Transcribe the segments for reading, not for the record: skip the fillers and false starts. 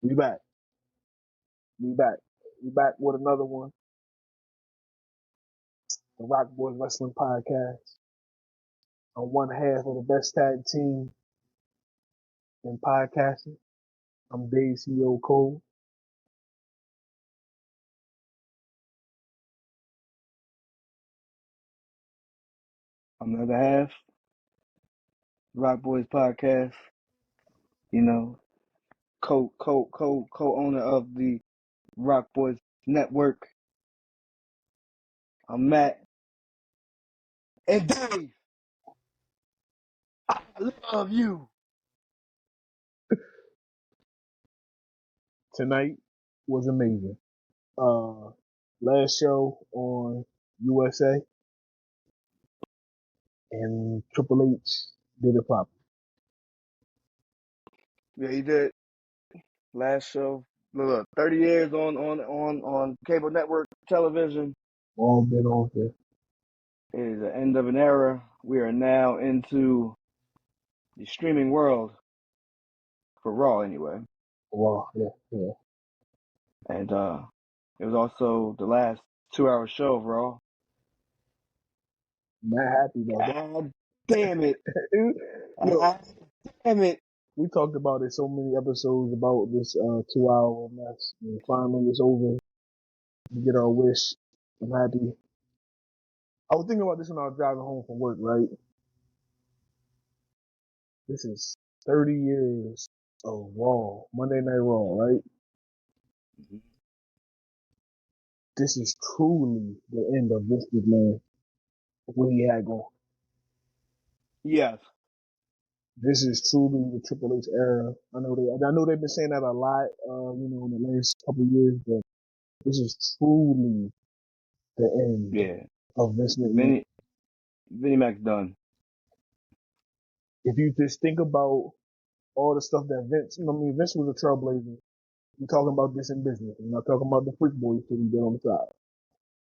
We back. We back with another one. The Rockboy Wrestling Podcast. I'm one half of the best tag team in podcasting. I'm Dave CEO Cole. I'm the other half. RocBoys Podcast. You know, co-owner of the RocBoys Network. I'm Matt. And Dave, I love you. Tonight was amazing. Last show on USA, and Triple H did it properly. Yeah, he did. Last show. Look, 30 years on cable network television. All been on there. It is the end of an era. We are now into the streaming world. For Raw, anyway. Wow, yeah. And it was also the last 2-hour show of Raw. Not happy though. God damn it. God damn it. We talked about it so many episodes about this 2-hour mess. And finally it's over. We get our wish. I'm happy. I was thinking about this when I was driving home from work, right? This is 30 years of Raw, Monday Night Raw, right? Mm-hmm. This is truly the end of Vince McMahon, what he had going. Yes. This is truly the Triple H era. I know they've been saying that a lot, in the last couple of years, but this is truly the end of Vince McMahon. Vinnie Mac's done. If you just think about all the stuff that Vince was a trailblazer. We're talking about this in business. We're not talking about the freak boys that he did on the side.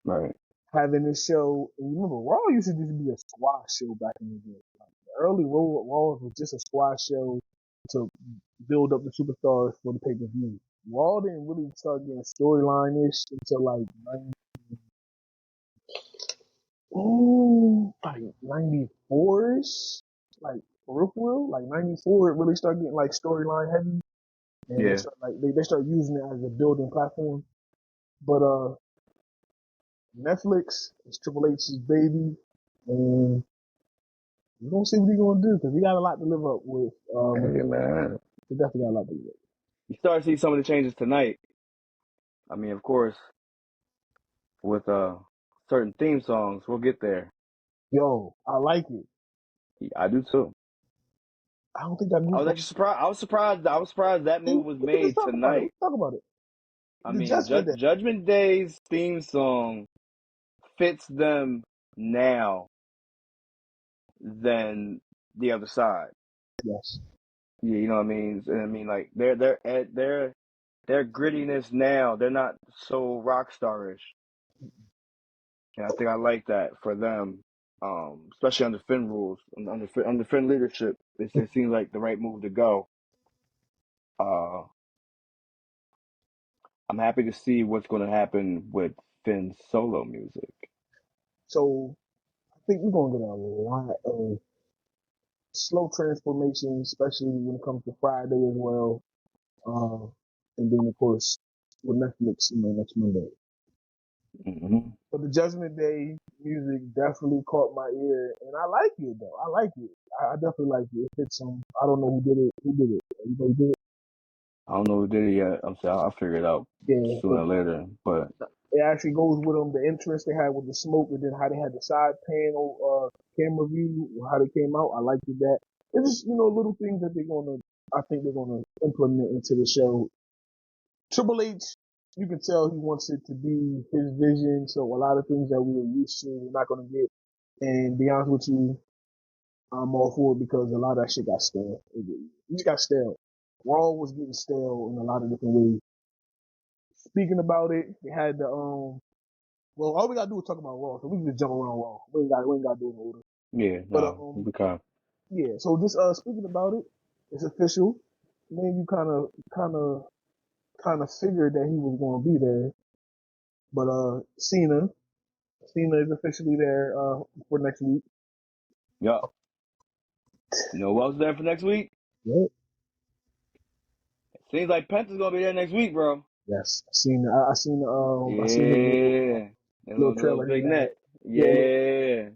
Right. Having this show, and remember, Raw used to just be a squash show back in the day. Like, the early Raw was just a squash show to build up the superstars for the pay-per-view. Raw didn't really start getting storyline-ish until like 94-ish. Like, for real, like 94, it really started getting like storyline heavy. And they start using it as a building platform. But Netflix is Triple H's baby, and we're gonna see what he's gonna do because he got a lot to live up with. Man. He definitely got a lot to live up. You start to see some of the changes tonight. I mean, of course, with certain theme songs, we'll get there. Yo, I like it. I do too. I don't think that move. I was actually surprised. I was surprised that move was made tonight. Talk about it. I mean, Judgment Day's theme song fits them now than the other side. Yes. Yeah, you know what I mean. I mean, like their grittiness now. They're not so rock starish, and I think I like that for them. Especially under Finn rules, under Finn leadership, it seems like the right move to go. I'm happy to see what's going to happen with Finn's solo music. So, I think we're going to get a lot of slow transformation, especially when it comes to Friday as well. And then, of course, with Netflix, next Monday. Mm-hmm. But the Judgment Day music definitely caught my ear, and I like it though. I like it. I definitely like it. It fits some. I don't know who did it. Anybody did it? I don't know who did it yet. I'll figure it out sooner or later. But it actually goes with them. The entrance they had with the smoke, and then how they had the side panel camera view, how they came out. I liked that. It's just little things that I think they're gonna implement into the show. Triple H, you can tell he wants it to be his vision. So a lot of things that we are used to, we're not gonna get. And be honest with you, I'm all for it because a lot of that shit got stale. It just got stale. Raw was getting stale in a lot of different ways. Speaking about it, they had the all we gotta do is talk about Raw, so we can just jump around Raw. We ain't gotta do it in order. Yeah, but yeah. So just speaking about it, it's official. Man, you kind of kind of figured that he was going to be there. But Cena is officially there for next week. Yup. You know what else is there for next week? Yep. Seems like Penta's gonna be there next week, bro. Yes, I seen Yeah. The little little trailer he big had. net. Yeah.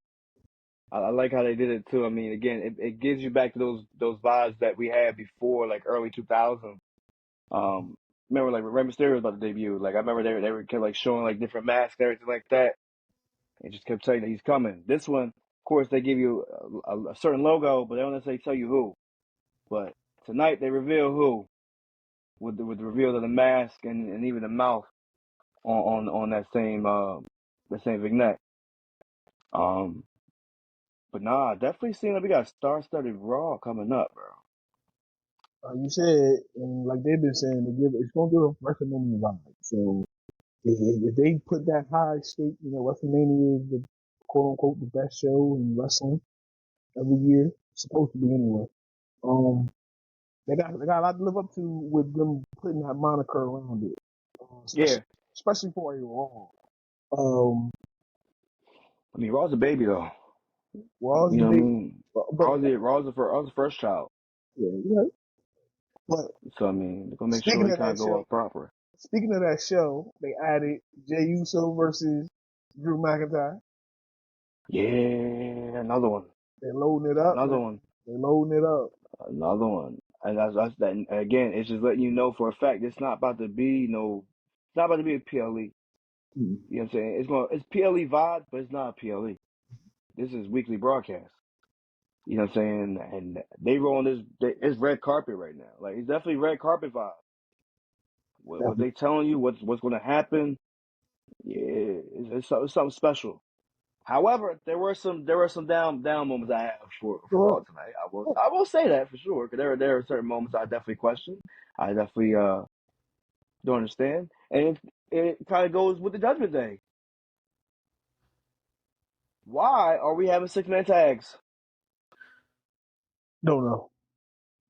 I like how they did it too. I mean, again, it gives you back to those vibes that we had before, like early 2000s. Remember like Rey Mysterio was about to debut. Like I remember they were kept like showing like different masks and everything like that. It just kept telling you that he's coming. This one, of course, they give you a certain logo, but they don't necessarily tell you who. But tonight they reveal who with the reveal of the mask and even the mouth on that same vignette. But nah, definitely seeing that we got star-studded Raw coming up, bro. You said, and like they've been saying, it's going to give a WrestleMania vibe. So if they put that high stake, WrestleMania is the quote unquote the best show in wrestling every year. It's supposed to be anyway. They got a lot to live up to with them putting that moniker around it. Yeah. Especially for a Raw. I mean, Raw's a baby though. Raw's You the know what I big, mean? but Raw's the first child. yeah. But So I mean, they're gonna make sure speaking he of kind that of go show, off proper. they added Jey Uso versus Drew McIntyre. Yeah, another one. They're loading it up, Another man. one. They're loading it up. Another one. And that's that. And again, it's just letting you know for a fact it's not about to be it's not about to be a PLE. Hmm. You know what I'm saying? It's PLE vibe, but it's not a PLE. This is weekly broadcast. You know what I'm saying? And they rolling it's red carpet right now. Like it's definitely red carpet vibe. What they telling you, what's going to happen? Yeah, it's something special. However, there were some down moments I have for Raw Sure. tonight. I will say that for sure because there are certain moments I definitely question. I definitely don't understand, and it kind of goes with the Judgment Day. Why are we having 6-man tags? Don't know.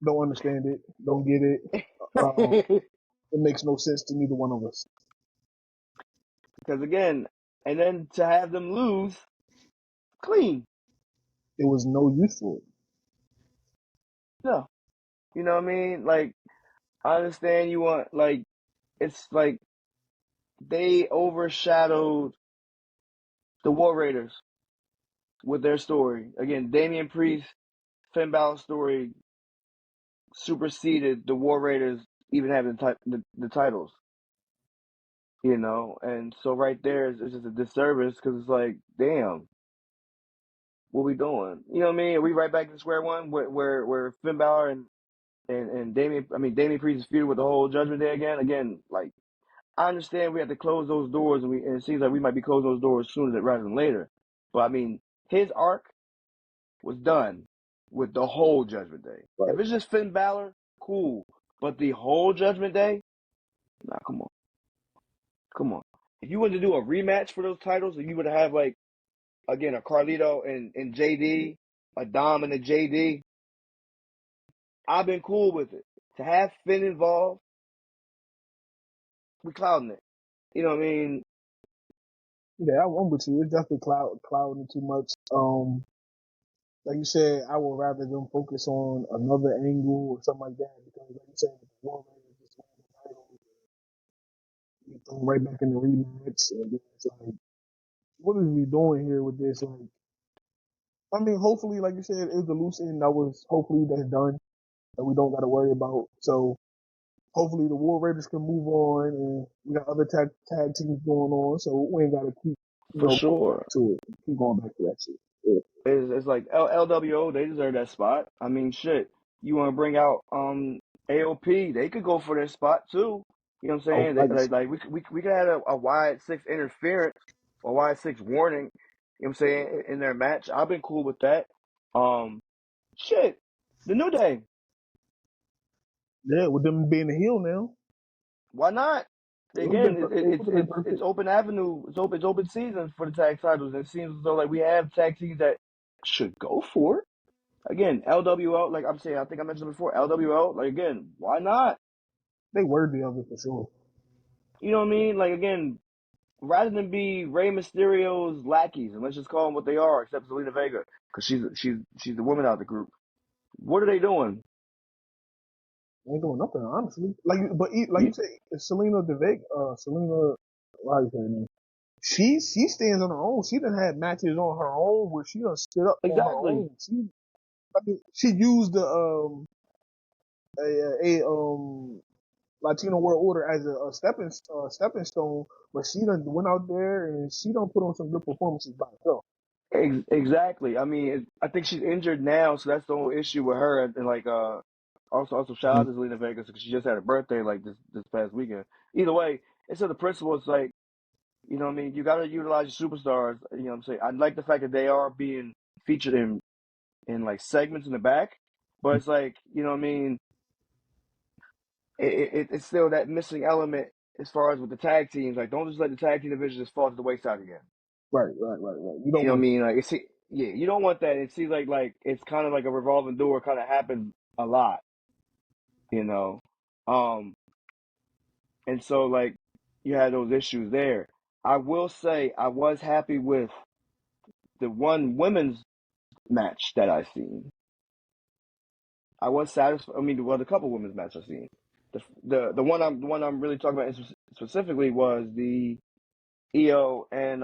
Don't understand it. Don't get it. It makes no sense to neither one of us. Because again, and then to have them lose clean. There was no use for it. No, you know what I mean? Like I understand you want it's like they overshadowed the War Raiders with their story. Again, Damian Priest, Finn Balor's story superseded the War Raiders even having the titles. And so right there is just a disservice because it's like, damn, what we doing? You know what I mean? Are we right back to square one where Finn Balor and Damian Priest is feuding with the whole Judgment Day again? Again, like I understand we have to close those doors, and it seems like we might be closing those doors sooner rather than later. But I mean, his arc was done with the whole Judgment Day. Right. If it's just Finn Balor, cool. But the whole Judgment Day, nah, come on. If you wanted to do a rematch for those titles, and you would have again a Carlito and JD, a Dom and a JD, I've been cool with it. To have Finn involved, we clouding it. You know what I mean? Yeah, I'm with you. It's definitely clouding too much. Like you said, I would rather them focus on another angle or something like that because, like you said, with the War Raiders just won the title, you throw them right back in the rematch, and then it's like, what is we doing here with this? Like, I mean, hopefully, like you said, it was a loose end hopefully that's done that we don't got to worry about. So hopefully the War Raiders can move on, and we got other tag teams going on, so we ain't got to keep For going sure. back to it, keep going back to that shit. Yeah. It's like LWO, they deserve that spot. I mean, shit. You want to bring out AOP, they could go for their spot too. You know what I'm Oh, saying? We could have a wide 6 interference or wide 6 warning. You know what I'm saying in their match. I've been cool with that. Shit, the New Day. Yeah, with them being the heel now, Why not? it would have Again, been, it would have been it's perfect. open avenue. It's open season for the tag titles. It seems as though we have tag teams that should go for it. Again, LWO, like I'm saying, I think I mentioned before, LWO, again, why not? They worthy of it for sure. You know what I mean? Like again, rather than be Rey Mysterio's lackeys, and let's just call them what they are, except Zelina Vega, because she's the woman out of the group. What are they doing? They ain't doing nothing, honestly. Like You, you say, Selena Deveg, Selena, how you say her name? She stands on her own. She done had matches on her own where she done stood up on her exactly, own. She used the Latino World Order as a stepping stone, but she done went out there and she done put on some good performances by herself. exactly. I mean, I think she's injured now, so that's the whole issue with her. And like, also shout out to Zelina Vega because she just had a birthday like this past weekend. Either way, it's the principle. It's like, you know what I mean? You got to utilize your superstars. You know what I'm saying? I like the fact that they are being featured in like segments in the back, but it's like, you know what I mean? It's still that missing element as far as with the tag teams. Like, don't just let the tag team division just fall to the wayside again. Right. You don't You know what I want mean? Like, yeah, you don't want that. It seems like it's kind of like a revolving door. Kind of happens a lot, you know. Um, and so like you had those issues there. I will say I was happy with the one women's match that I seen. I was satisfied. I mean, well, the couple women's match I've seen. The one I'm really talking about specifically was the EO and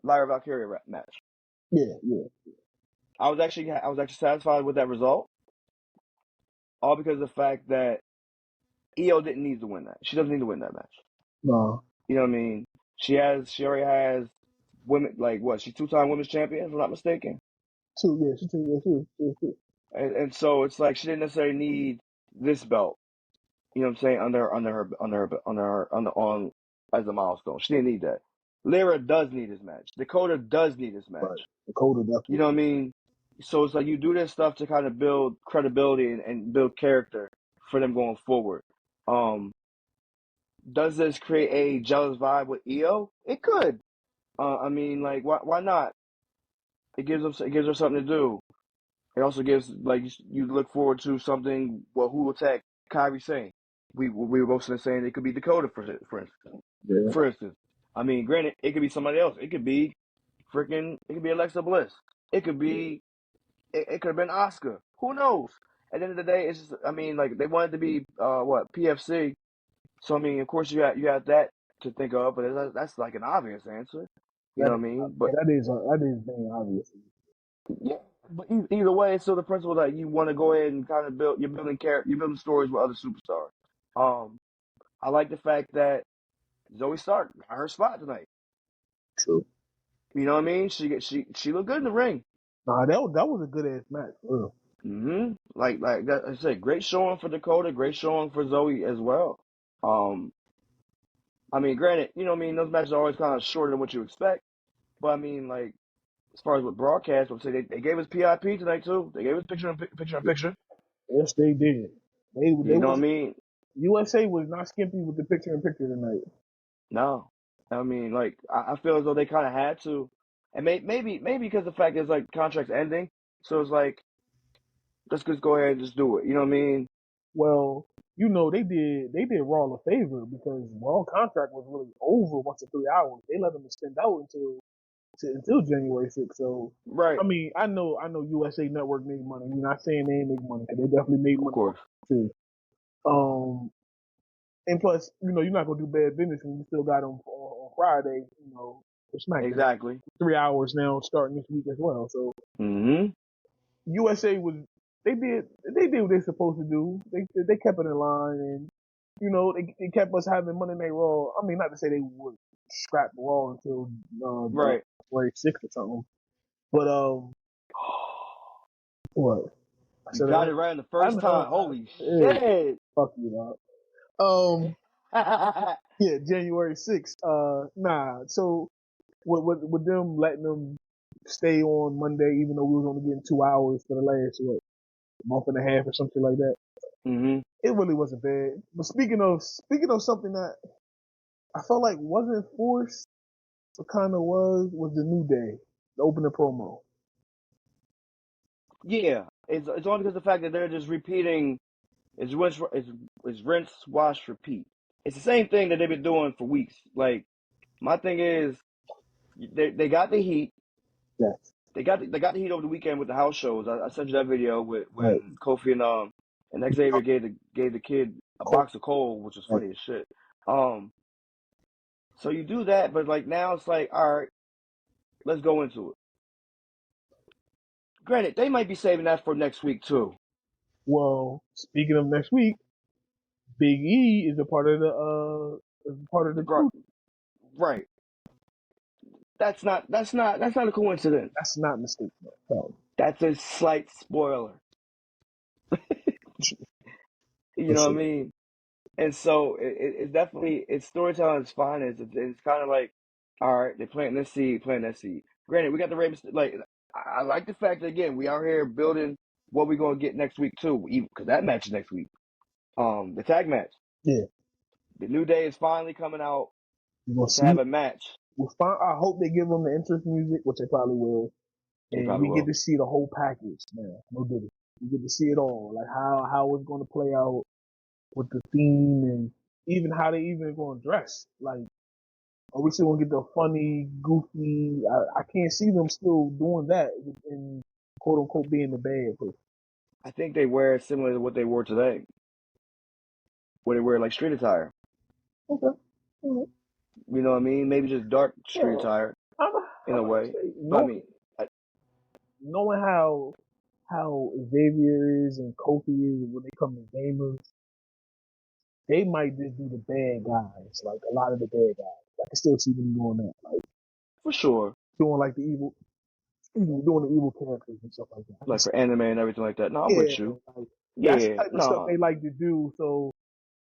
Lyra Valkyria match. yeah. I was actually satisfied with that result, all because of the fact that EO didn't need to win that. She doesn't need to win that match. No. You know what I mean? She already has women, like what? She's 2-time women's champion, if I'm not mistaken. Two. And so it's like she didn't necessarily need this belt. You know what I'm saying? On as a milestone. She didn't need that. Lyra does need this match. Dakota does need this Right. match. Dakota You know definitely. what I mean? So it's like you do this stuff to kind of build credibility and build character for them going forward. Um, does this create a jealous vibe with EO? It could. I mean, like, why not? It gives her something to do. It also gives like you look forward to something. Well, who will attack Kyrie Sane? We were both saying it could be Dakota for instance. Yeah. For instance, I mean, granted, it could be somebody else. It could be it could be Alexa Bliss. It could be it could have been Oscar. Who knows? At the end of the day, it's just, I mean, like they wanted to be PFC. So I mean, of course you have that to think of, but that's like an obvious answer. You know what I mean? But That is very obvious. yeah, but either way, it's still the principle that you want to go ahead and kind of you're building stories with other superstars. Um, I like the fact that Zoe Stark got her spot tonight. True. You know what I mean? She looked good in the ring. Nah, that was a good ass match, for real. Like that, I said, great showing for Dakota, great showing for Zoe as well. Um, I mean, granted, you know what I mean, those matches are always kind of shorter than what you expect, but I mean, like as far as with broadcast, I would say they gave us PIP tonight too. They gave us picture in picture. Yes, they did. They You know what I was mean? USA was not skimpy with the picture in picture tonight. No, I mean, like I feel as though they kind of had to, and maybe because the fact is like contracts ending, so it's like let's just go ahead and just do it. You know what I mean? Well, they did Raw a favor because Raw contract was really over once in 3 hours. They let them extend out until January 6th. So Right. I know USA Network made money. You're not saying they ain't make money because they definitely made Of money course. too. And plus, you're not gonna do bad business when you still got them on Friday, for SmackDown. Exactly. 3 hours now, starting this week as well. So Mm-hmm. USA was they did what they're supposed to do. They kept it in line, and they kept us having Monday Night Raw. I mean, not to say they would scrap Raw until Right. January 6th or something, but what? I You said it got right. it right on the I first know. time. Holy Hey, shit. fuck you, dog. Yeah, January 6th. Nah. So with them letting them stay on Monday, even though we was only getting 2 hours for the last month and a half or something like that, Mm-hmm. it really wasn't bad. But speaking of something that I felt like wasn't forced, but kind of was the New Day, the opening promo. Yeah. It's only because of the fact that they're just repeating It's rinse, wash, repeat. It's the same thing that they've been doing for weeks. Like, my thing is, they got the heat. Yes. They got the heat over the weekend with the house shows. I sent you that video Right. when Kofi and Xavier gave the kid a Cold. box of coal, which was Right. funny as shit. So you do that, but like now it's like, all right, let's go into it. Granted, they might be saving that for next week too. Well, speaking of next week, Big E is a part of the crew. Right. That's not a coincidence. That's not a mistake, no. That's a slight spoiler. You know what I mean? And so it's definitely, it's storytelling's finest. It's kind of like, all right, they're planting this seed, Granted, we got the Ravens. Like, I like the fact that again we are here building what we're gonna get next week too, because that match is next week. The tag match. Yeah. The New Day is finally coming out to have a match. I hope they give them the entrance music, which they probably will. And we get to see the whole package now. No doubt. We get to see it all, like how it's going to play out with the theme and even how they even going to dress. Like, are we still going to get the funny, goofy? I can't see them still doing that and quote unquote being the bad person. I think they wear similar to what they wore today. Where they wear like street attire. Okay. Mm-hmm. You know what I mean? Maybe just dark street attire in a way. Knowing how Xavier is and Kofi is when they come to gamers, they might just be the bad guys. Like a lot of the bad guys, I can still see them doing that. Like for sure, doing like the evil characters and stuff like that. Like for anime and everything like that. No, I'm with you. Like, that's the type of stuff they like to do. So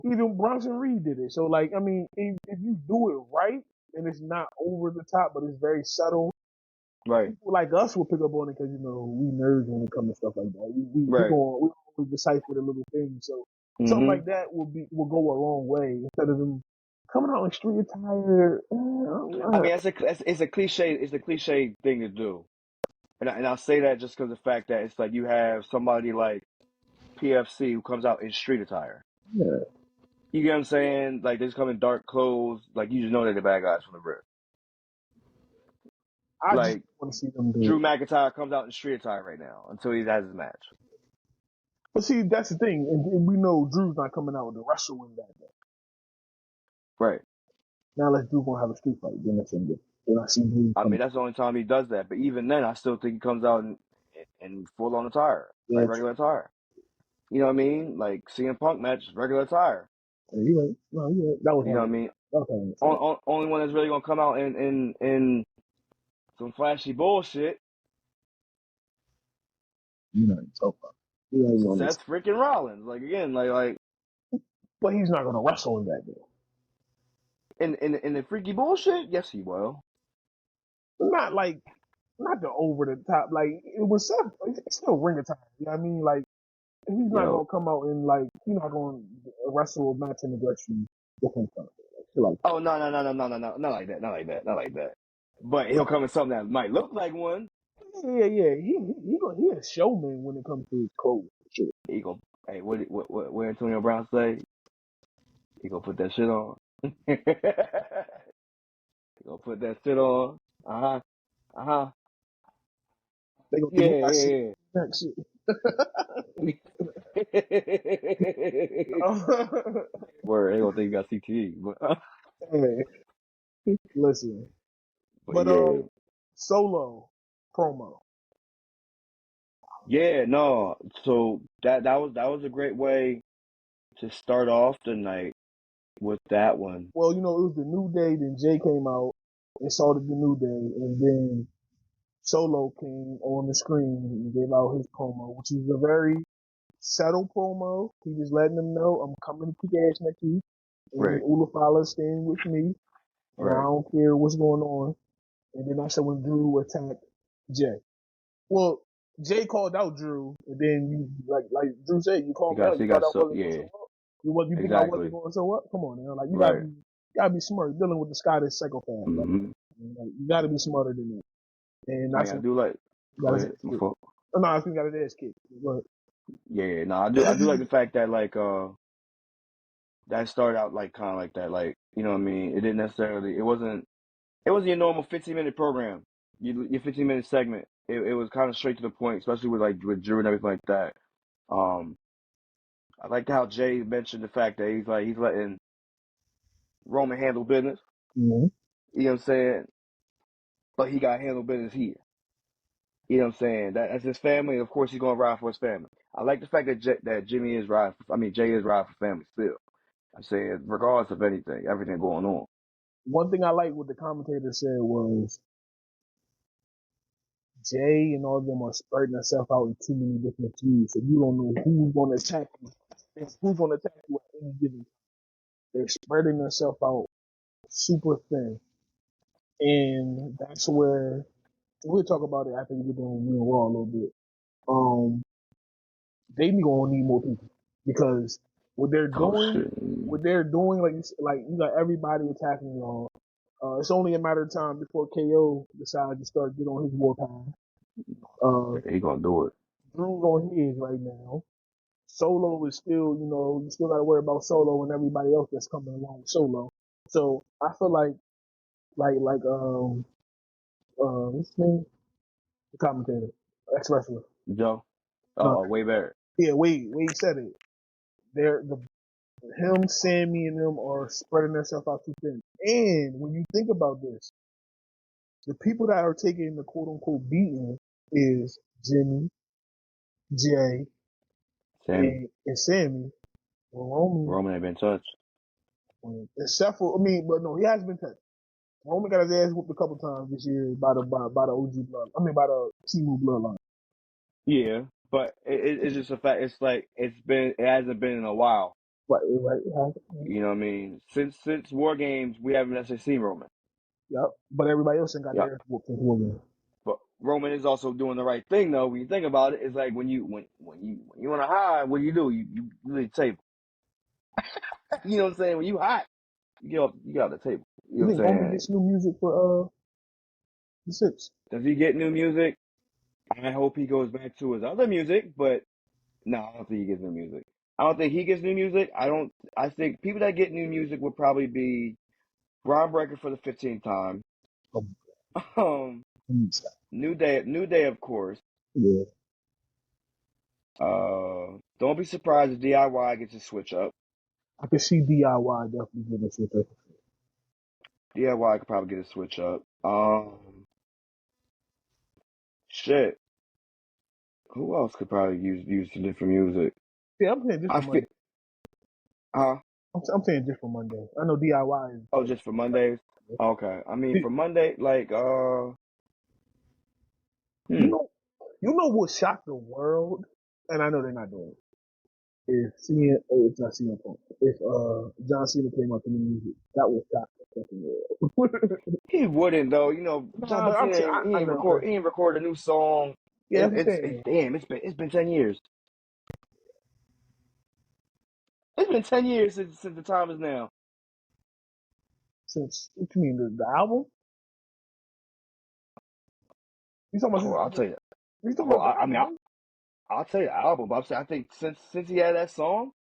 even Bronson Reed did it. So like, I mean, if you do it right and it's not over the top, but it's very subtle. Right. People like us will pick up on it because, you know, we nerds when it comes to stuff like that. We decipher the little things. So something like that will go a long way instead of them coming out in street attire. I mean, it's a cliche thing to do. And I'll say that just because of the fact that it's like you have somebody like PFC who comes out in street attire. Yeah. You get what I'm saying? Like, they just come in dark clothes. Like, you just know they're the bad guys from the rip. I just want to see them do Drew it. McIntyre comes out in street attire right now until he has his match. But see, that's the thing. And we know Drew's not coming out with the wrestling that day. Right. Now unless Drew's going to have a street fight. Then that's good. Then I see Drew. I mean, that's the only time he does that. But even then, I still think he comes out in full-on attire. Like regular attire. You know what I mean? Like CM Punk match, regular attire. Yeah, you're right. No, you're right. That was, you know what I mean? Okay. Only one that's really gonna come out in some flashy bullshit. You know, so far. Seth freaking Rollins. Like again, like. But he's not gonna wrestle in that day. In the freaky bullshit, yes, he will. Not the over the top. Like it was Seth. It's still ring attire. You know what I mean? Like. He's not gonna come out and he's not gonna wrestle a match in the direction different stuff. Like, oh no, not like that. But he'll come in something that might look like one. Yeah. He a showman when it comes to his clothes. Sure. He go, hey, what Antonio Brown say? He gonna put that shit on. He gonna put that shit on. They gonna yeah. That shit. Word, they gonna think you got CTE. But, hey, listen. But Solo promo. Yeah, no. So that was a great way to start off the night with that one. Well, you know, it was the New Day. Then Jay came out and started the New Day, and then Solo came on the screen and gave out his promo, which is a very subtle promo. He was letting them know, I'm coming to kick ass next week. And Ulafala's staying with me. And I don't care what's going on. And then that's when Drew attacked Jay. Well, Jay called out Drew, and then you like Drew said, you called me out. You thought I wasn't going to show up. You think I wasn't going to show up? Come on now. Like, you gotta be smart. You're dealing with the Scottish psychopath. Like, you gotta be smarter than that. And that's I do like. Go ahead. No, I think got his ass kicked. But Yeah, no, I do like the fact that like that started out like kind of like that, like you know what I mean. It didn't necessarily. It wasn't your normal 15-minute program. Your 15-minute segment. It was kind of straight to the point, especially with like with Drew and everything like that. Um, I like how Jay mentioned the fact that he's letting Roman handle business. Mm-hmm. You know what I'm saying? But he got to handle business here. You know what I'm saying? That's his family. Of course, he's gonna ride for his family. I like the fact that Jimmy is riding. Jay is riding for family still. I'm saying, regardless of everything going on. One thing I like what the commentator said was Jay and all of them are spreading themselves out in too many different feuds, so you don't know who's going to attack you. Who's going to attack you at any given time. They're spreading themselves out super thin, and that's where we'll talk about it after we get on Real Raw a little bit. They gonna need more people because what they're Oh doing, shit! like you got everybody attacking y'all. It's only a matter of time before KO decides to start getting on his warpath. He gonna do it. Drew's on his right now. Solo is still, you still got to worry about Solo and everybody else that's coming along with Solo. So I feel what's his name? The commentator, ex wrestler. Joe. No, Way better. yeah, Wade said it. Him, Sammy, and them are spreading themselves out too thin. And when you think about this, the people that are taking the quote unquote beating is Jimmy, Jay, Sammy. and Sammy. Well, Roman ain't been touched. except for, but no, he has been touched. Roman got his ass whooped a couple times this year by the OG blood. By the Timu bloodline. Yeah, but it's just a fact. It's like it hasn't been in a while. Right. You know what I mean? Since War Games, we haven't necessarily seen Roman. Yep. But everybody else ain't got Yep. their ass whooped in War Games. But Roman is also doing the right thing though. When you think about it, it's like when you want to hide, what do? You leave the table. You know what I'm saying? When you hot, you get off the table. You You know what think I'm Roman saying? gets new music for the six? Does he get new music? I hope he goes back to his other music, but no, I don't think he gets new music. I don't think he gets new music. I think people that get new music would probably be Ron Breaker for the 15th time. Um, New Day, of course. Yeah. Don't be surprised if DIY gets a switch up. I could see DIY definitely getting a switch up. DIY could probably get a switch up. Shit. Who else could probably use some different music? Yeah, I'm saying just I for feel, Monday. huh? I'm saying just for Monday. I know DIY is. Oh, just for Mondays. Okay. You For Monday, like you know, you know what shocked the world, and I know they're not doing it. It's not CM Punk. If John Cena came out to new music, that would shock the fucking world. He wouldn't though. You know, No, John but I'm Cena, saying I know. he ain't record a new song. Yeah, I'm saying Damn. It's been 10 years. It's been 10 years since the time is now. since what you mean the album? You talking about Oh, since I'll tell you. you talking Oh, about the album? I'll tell you the album. But I'm saying I think since he had that song.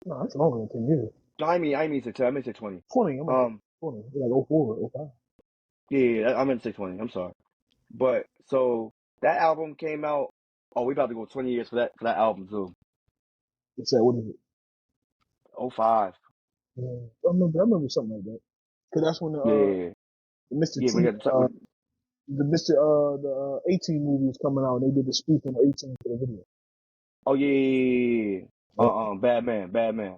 No, it's longer than 10 years. No, I mean to 10. I meant to say 20. 20. I'm like 20. Like 04, 05. Yeah, I meant to say 20. I'm sorry. But so that album came out. Oh, we about to go 20 years for that album too. It's what is it? 05. Yeah, I remember something like that. Cause that's when Yeah. the Mr. Yeah, we T, got the the Mr. the 18 movie was coming out, and they did the spoof on the 18 for the video. Oh yeah. Yep. Bad Man.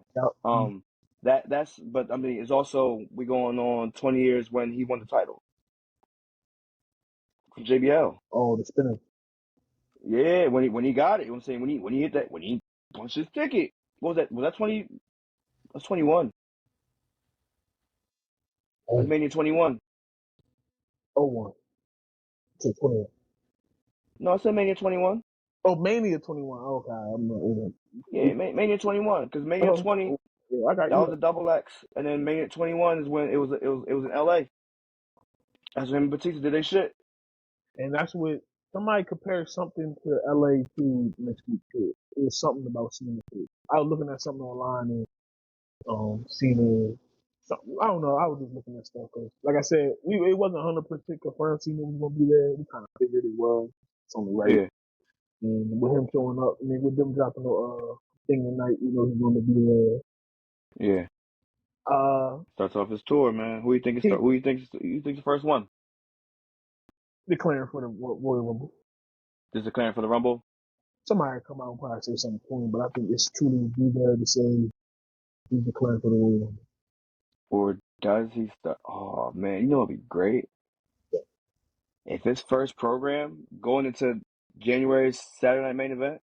Yep. That's but I mean it's also we going on 20 years when he won the title from JBL. Oh, the spinner. Yeah, when he got it, you know what I'm saying when he hit that when he punched his ticket. What was that? Was that 20? That's 21. That's Oh, Mania 21. 01 to 21. No, I said Mania 21. Oh, Mania 21. Okay, I'm not. Yeah, Mania 21 because Mania 20 Yeah, I got that you. was a double X, and then Mania 21 is when it was in LA. That's when Batista did their shit. And that's what somebody compared something to LA to next week too. It was something about Cena too. I was looking at something online and Cena. I don't know. I was just looking at stuff because, like I said, it wasn't 100% confirmed Cena was gonna be there. We kind of figured it was. It's only right. Yeah. And with him showing up, I mean, with them dropping the thing tonight, you know he's gonna be there. Yeah. Starts off his tour, man. Who you think the first one? Declaring for the Royal Rumble. Just declaring for the Rumble? Somebody come out and probably say something funny, but I think it's truly be there to say he's declaring for the Royal Rumble. Or does he start? Oh, man. You know what would be great? If his first program going into January's Saturday Night Main Event,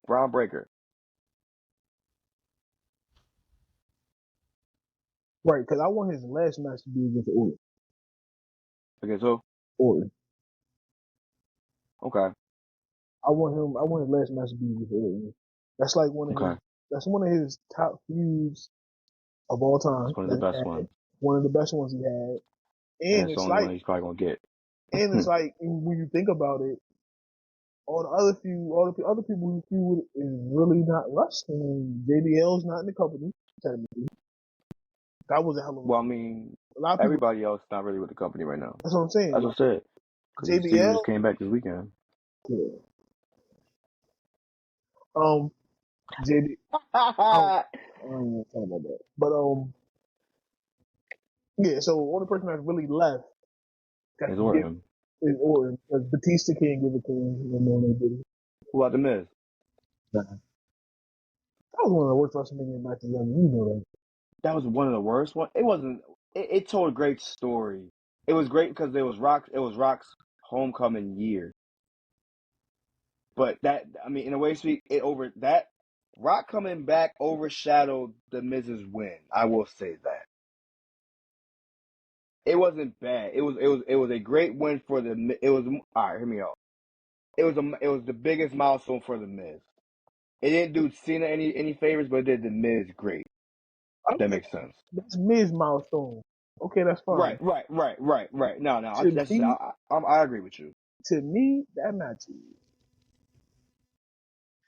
Braun Breaker. Right, because I want his last match to be against Orton. Against who? Orton. Okay. I want his last match to be against Orton. That's like that's one of his top feuds of all time. It's one of the best ones. One of the best ones he had. And it's the only one he's probably gonna get. And it's like, when you think about it, all the other people who feud is really not wrestling. JBL's not in the company, technically. That was a hell of a. Well, I mean, a lot of people, everybody else not really with the company right now. That's what I'm saying. That's what I said. JBL just came back this weekend. Yeah. JB. I don't even talk about that. But yeah. So the only person that's really left is Orton. Is Orton, because Batista can't give it to him no more than they did. Who about The Miz? Nah. That was one of the worst WrestleMania matches ever. You know that. That was one of the worst ones. It wasn't. It told a great story. It was great because it was Rock's homecoming year. But in a way, Rock coming back overshadowed the Miz's win. I will say that. It wasn't bad. It was a great win for the. It was all right. Hear me out. It was the biggest milestone for the Miz. It didn't do Cena any favors, but it did the Miz great. That makes sense. That's Miz milestone. Okay, that's fine. Right. No, I agree with you. To me, that match.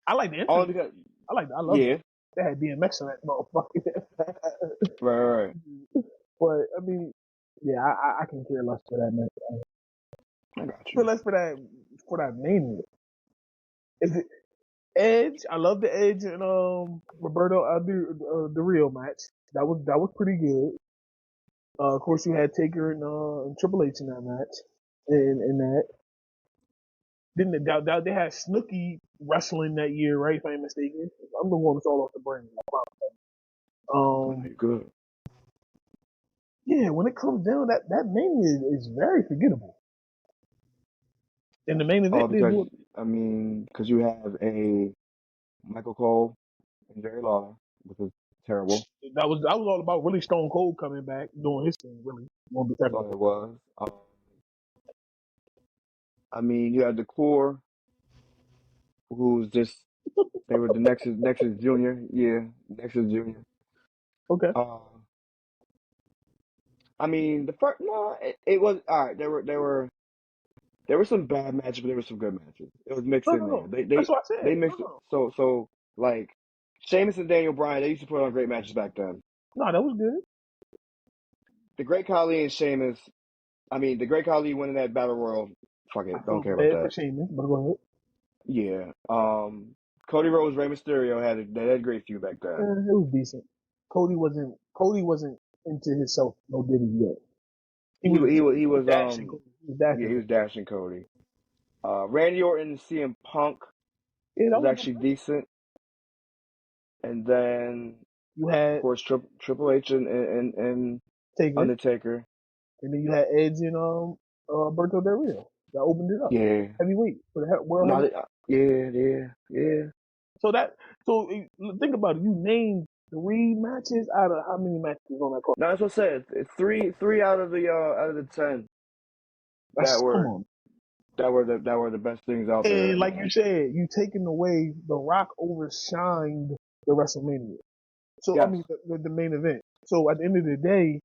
I like the entrance. Because I love it. They had DMX in that motherfucker. Right. But I mean, yeah, I can care less for that match. I got you. Care less for that main event. Is it Edge? I love the Edge and Roberto the real match. That was pretty good. Of course, you had Taker and Triple H in that match. In that. Then they had Snooki wrestling that year, right? If I'm mistaken. I'm the one that's all off the brain. Good. Yeah, when it comes down, that Mania is very forgettable. And the main event, because you have a Michael Cole and Jerry Lawler, which was terrible. That was all about really Stone Cold coming back, doing his thing, really. That's all it was. You had the core, who's just, they were the Nexus Junior. Yeah, Nexus Junior. Okay. It was all right. There were some bad matches, but there were some good matches. It was mixed in there. That's what I said. They mixed it. So like Sheamus and Daniel Bryan, they used to put on great matches back then. No, that was good. The Great Khali and Sheamus. The Great Khali winning that Battle Royal. Fuck it, don't care about that. For Sheamus, but go ahead. Yeah. Cody Rhodes, Rey Mysterio had a great feud back then. It was decent. Cody wasn't into himself, no diddy yet. He was dashing. He was dashing Cody. Randy Orton and CM Punk was actually decent. And then you had, of course, Triple H and Taker. Undertaker. And then you had Edge and Alberto Del Rio. That opened it up. Yeah. Heavyweight for the world. Yeah. So think about it. You named 3 matches out of how many matches on that card? No, that's what I said. It's three out of the 10 that were the best things out there. And like you said, you taking away The Rock overshined the WrestleMania. So yes. the main event. So at the end of the day,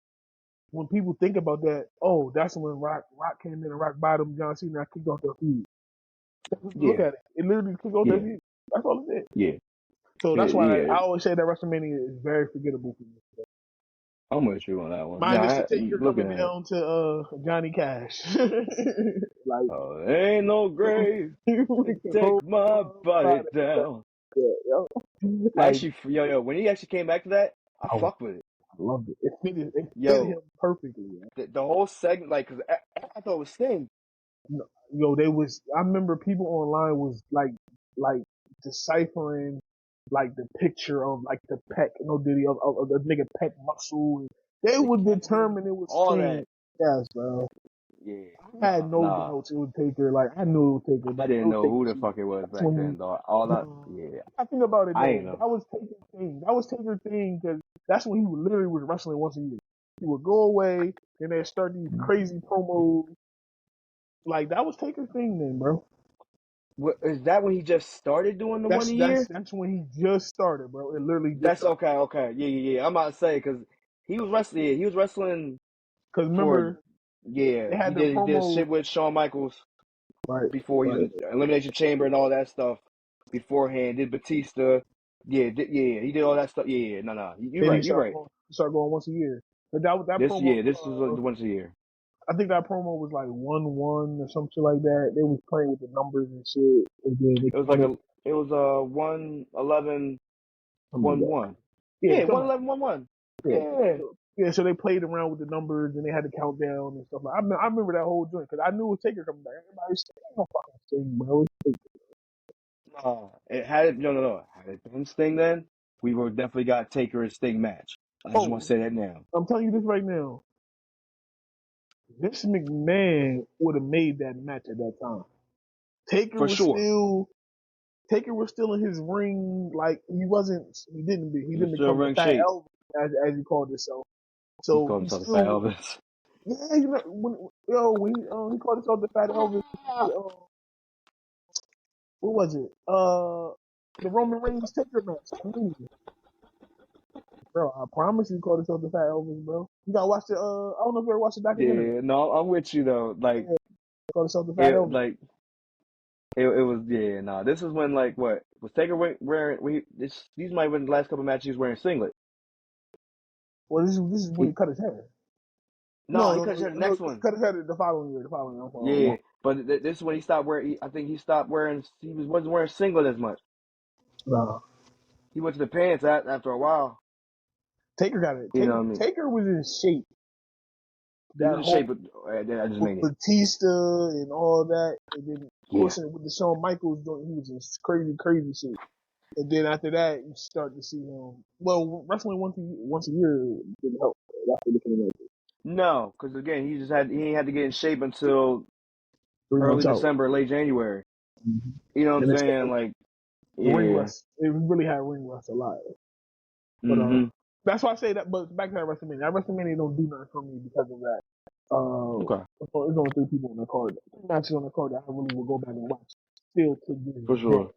when people think about that, oh, that's when Rock came in and Rock bottom John Cena kicked off their feud. Look Yeah, at it. It literally kicked off their yeah, feud. That's all it did. yeah, So yeah, that's why yeah. I always say that WrestleMania is very forgettable for me. I'm with you on that one. Minus the Nah, Taker looking coming at it. down to Johnny Cash. Like, Oh, there ain't no grave we to can take hold my body body. down. Yeah, yo. I Like, actually, yo, when he actually came back to that, I I fuck with it. loved it. It fit him Yo, perfectly. Man. the whole segment, like, cause I thought it was Sting. Yo, I remember people online was like deciphering like the picture of like the pec, Diddy of the nigga pec muscle. They The would Kevin, determine it was all Sting. that. Yes, bro. Yeah, I had no nah. doubts it would Taker. Like I knew it would Taker, I but it didn't would know Taker who the too. fuck it was That's back when then, though. All that, yeah, I think about it I ain't though. know. That was Taker thing. That was Taker thing because that's when he literally was wrestling once a year. He would go away and then start these crazy promos. Like that was Taker thing then, bro. What, is that when he just started doing the one That's a that's year? that's when he just started, bro. It literally just That's started. okay, okay, yeah. I'm about to say because he was wrestling. Yeah, he was wrestling Cause for. remember Yeah, they he had their did promos, shit with Shawn Michaels right? before he was Right. in Elimination Chamber and all that stuff beforehand. Did Batista. Yeah, he did all that stuff. Yeah, no. You're Then he right. You're started right. going, once a year. But that promo, This was the once a year. I think that promo was like 1-1 or some shit like that. They was playing with the numbers and shit, and then they It was like counted it was a 1-11, something like that. 1-1. Yeah, Yeah, something like 1-11, 1-1. that. Yeah. Yeah. So, yeah, so they played around with the numbers and they had to count down and stuff like. I remember that whole joint because I knew it was Taker coming back. Everybody was saying, "Ain't no fucking thing, bro." It had it. No. Had it been Sting then, we would definitely got Taker and Sting match. I just want to Oh, say that now. I'm telling you this right now. Vince McMahon would have made that match at that time. Taker For was sure. still Taker was still in his ring, like he He was still become the ring fat shape. Elvis as he called himself. He So called he himself the Fat still, Elvis. yeah, when he called himself the fat Elvis, what was it? The Roman Reigns Taker match. Bro, I promise you, he called himself the fat Elvis, bro. You gotta watch the I don't know if you ever watched the documentary. Yeah, no, I'm with you though. Like Yeah, he called himself the fat it, Elvis. like it was. Yeah, no. This is when like what was Taker wearing? These might have been the last couple matches he was wearing singlet. Well, this is when He he cut his hair. no, No, he no, could no, have the no. next He one. cut his hair the following year. Yeah, but this is when he stopped wearing. I think he stopped wearing. Wasn't wearing singlet as much. No. He went to the pants after a while. Taker got it. You know what I mean? Taker was in shape. He was That in whole shape, but I just with made it. Batista and all that, and then of Yeah. course with the Shawn Michaels joint, he was in crazy shape. And then after that, you start to see him. Well, wrestling once a year didn't help. That's what looking at No, because again, he ain't had to get in shape until 3 months early out. December, late January. Mm-hmm. You know what And I'm it's saying? Like, ring yeah. rust. It really had ring rust a lot. But Mhm. that's why I say that. But back to that WrestleMania. That WrestleMania don't do nothing for me because of that. Okay. There's only 3 people on the card. Matches on the card that I really will go back and watch still to this For day. sure.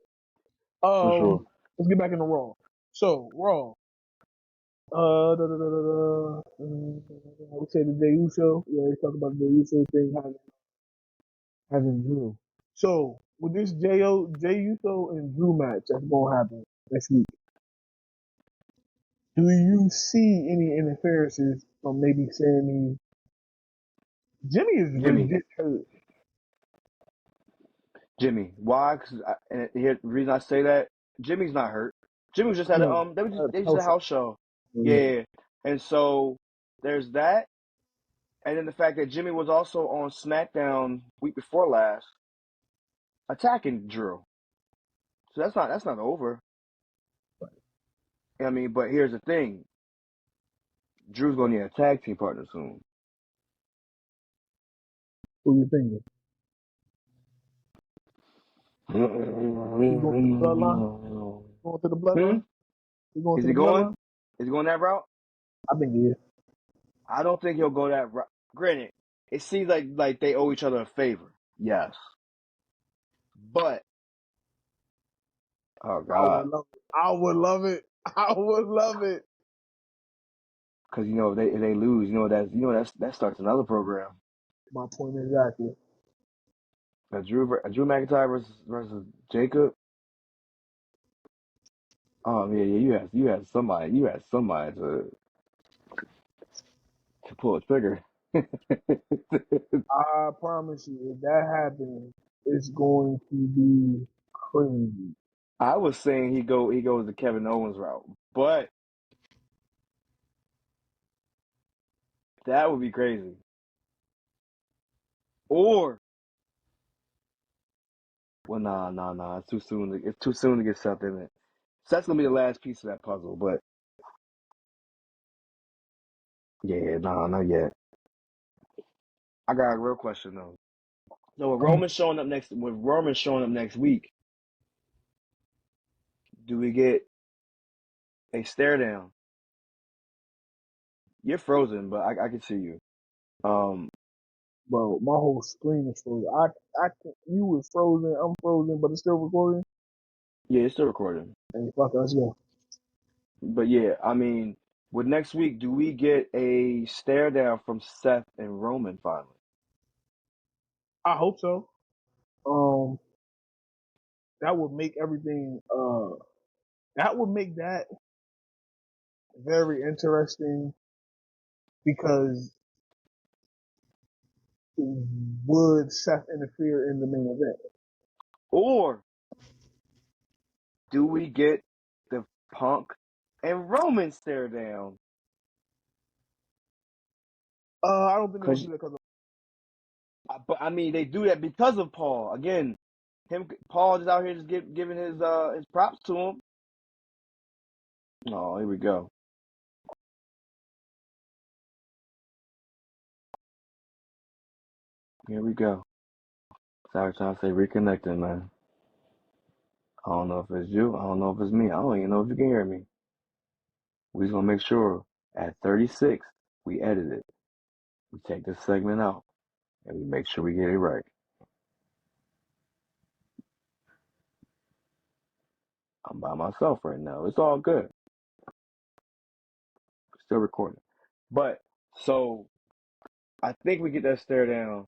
For sure. Let's get back into Raw. So Raw. We say the Jey Uso. We already talked about the Jey Uso thing having Drew. So with this Jey Uso and Drew match that's gonna happen next week, do you see any interferences from maybe Sammy? Jimmy is Jimmy. legit hurt. Jimmy. Why? And here the reason I say that, Jimmy's not hurt. Jimmy was just at a they just had a house show. Yeah. And so there's that. And then the fact that Jimmy was also on SmackDown week before last attacking Drew. So that's not over. I mean, but here's the thing. Drew's gonna need a tag team partner soon. Who you thinking? He going to the bloodline? Going to the Hmm? bloodline? He going Is to he the going? bloodline? Is he going that route? I think he is. I don't think he'll go that route. Granted, it seems like they owe each other a favor. Yes. But oh I God. would love it. I would love it. I would love it. because if they lose, that starts another program. My point exactly. Drew McIntyre versus Jacob. Oh yeah, you had somebody to pull a trigger. I promise you, if that happens, it's going to be crazy. I was saying he goes the Kevin Owens route, but that would be crazy. Or well, nah. It's too soon. It's too soon to get something in it. So that's gonna be the last piece of that puzzle. But yeah, nah, not yet. I got a real question though. So with Roman showing up next week, do we get a stare down? You're frozen, but I can see you. Bro, my whole screen is frozen. You was frozen, I'm frozen, but it's still recording. Yeah, it's still recording. Hey, fuck it, let's go. But yeah, I mean, with next week, do we get a stare down from Seth and Roman finally? I hope so. That would make everything. That would make that very interesting because would Seth interfere in the main event? Or do we get the Punk and Roman stare down? I don't think they're gonna do that because But I mean, they do that because of Paul. Again, Paul is out here just giving his props to him. Oh, here we go. Here we go. Sorry, trying to say reconnecting, man. I don't know if it's you. I don't know if it's me. I don't even know if you can hear me. We just gonna make sure at 36 we edit it. We take this segment out and we make sure we get it right. I'm by myself right now. It's all good. Still recording. But so I think we get that stare down.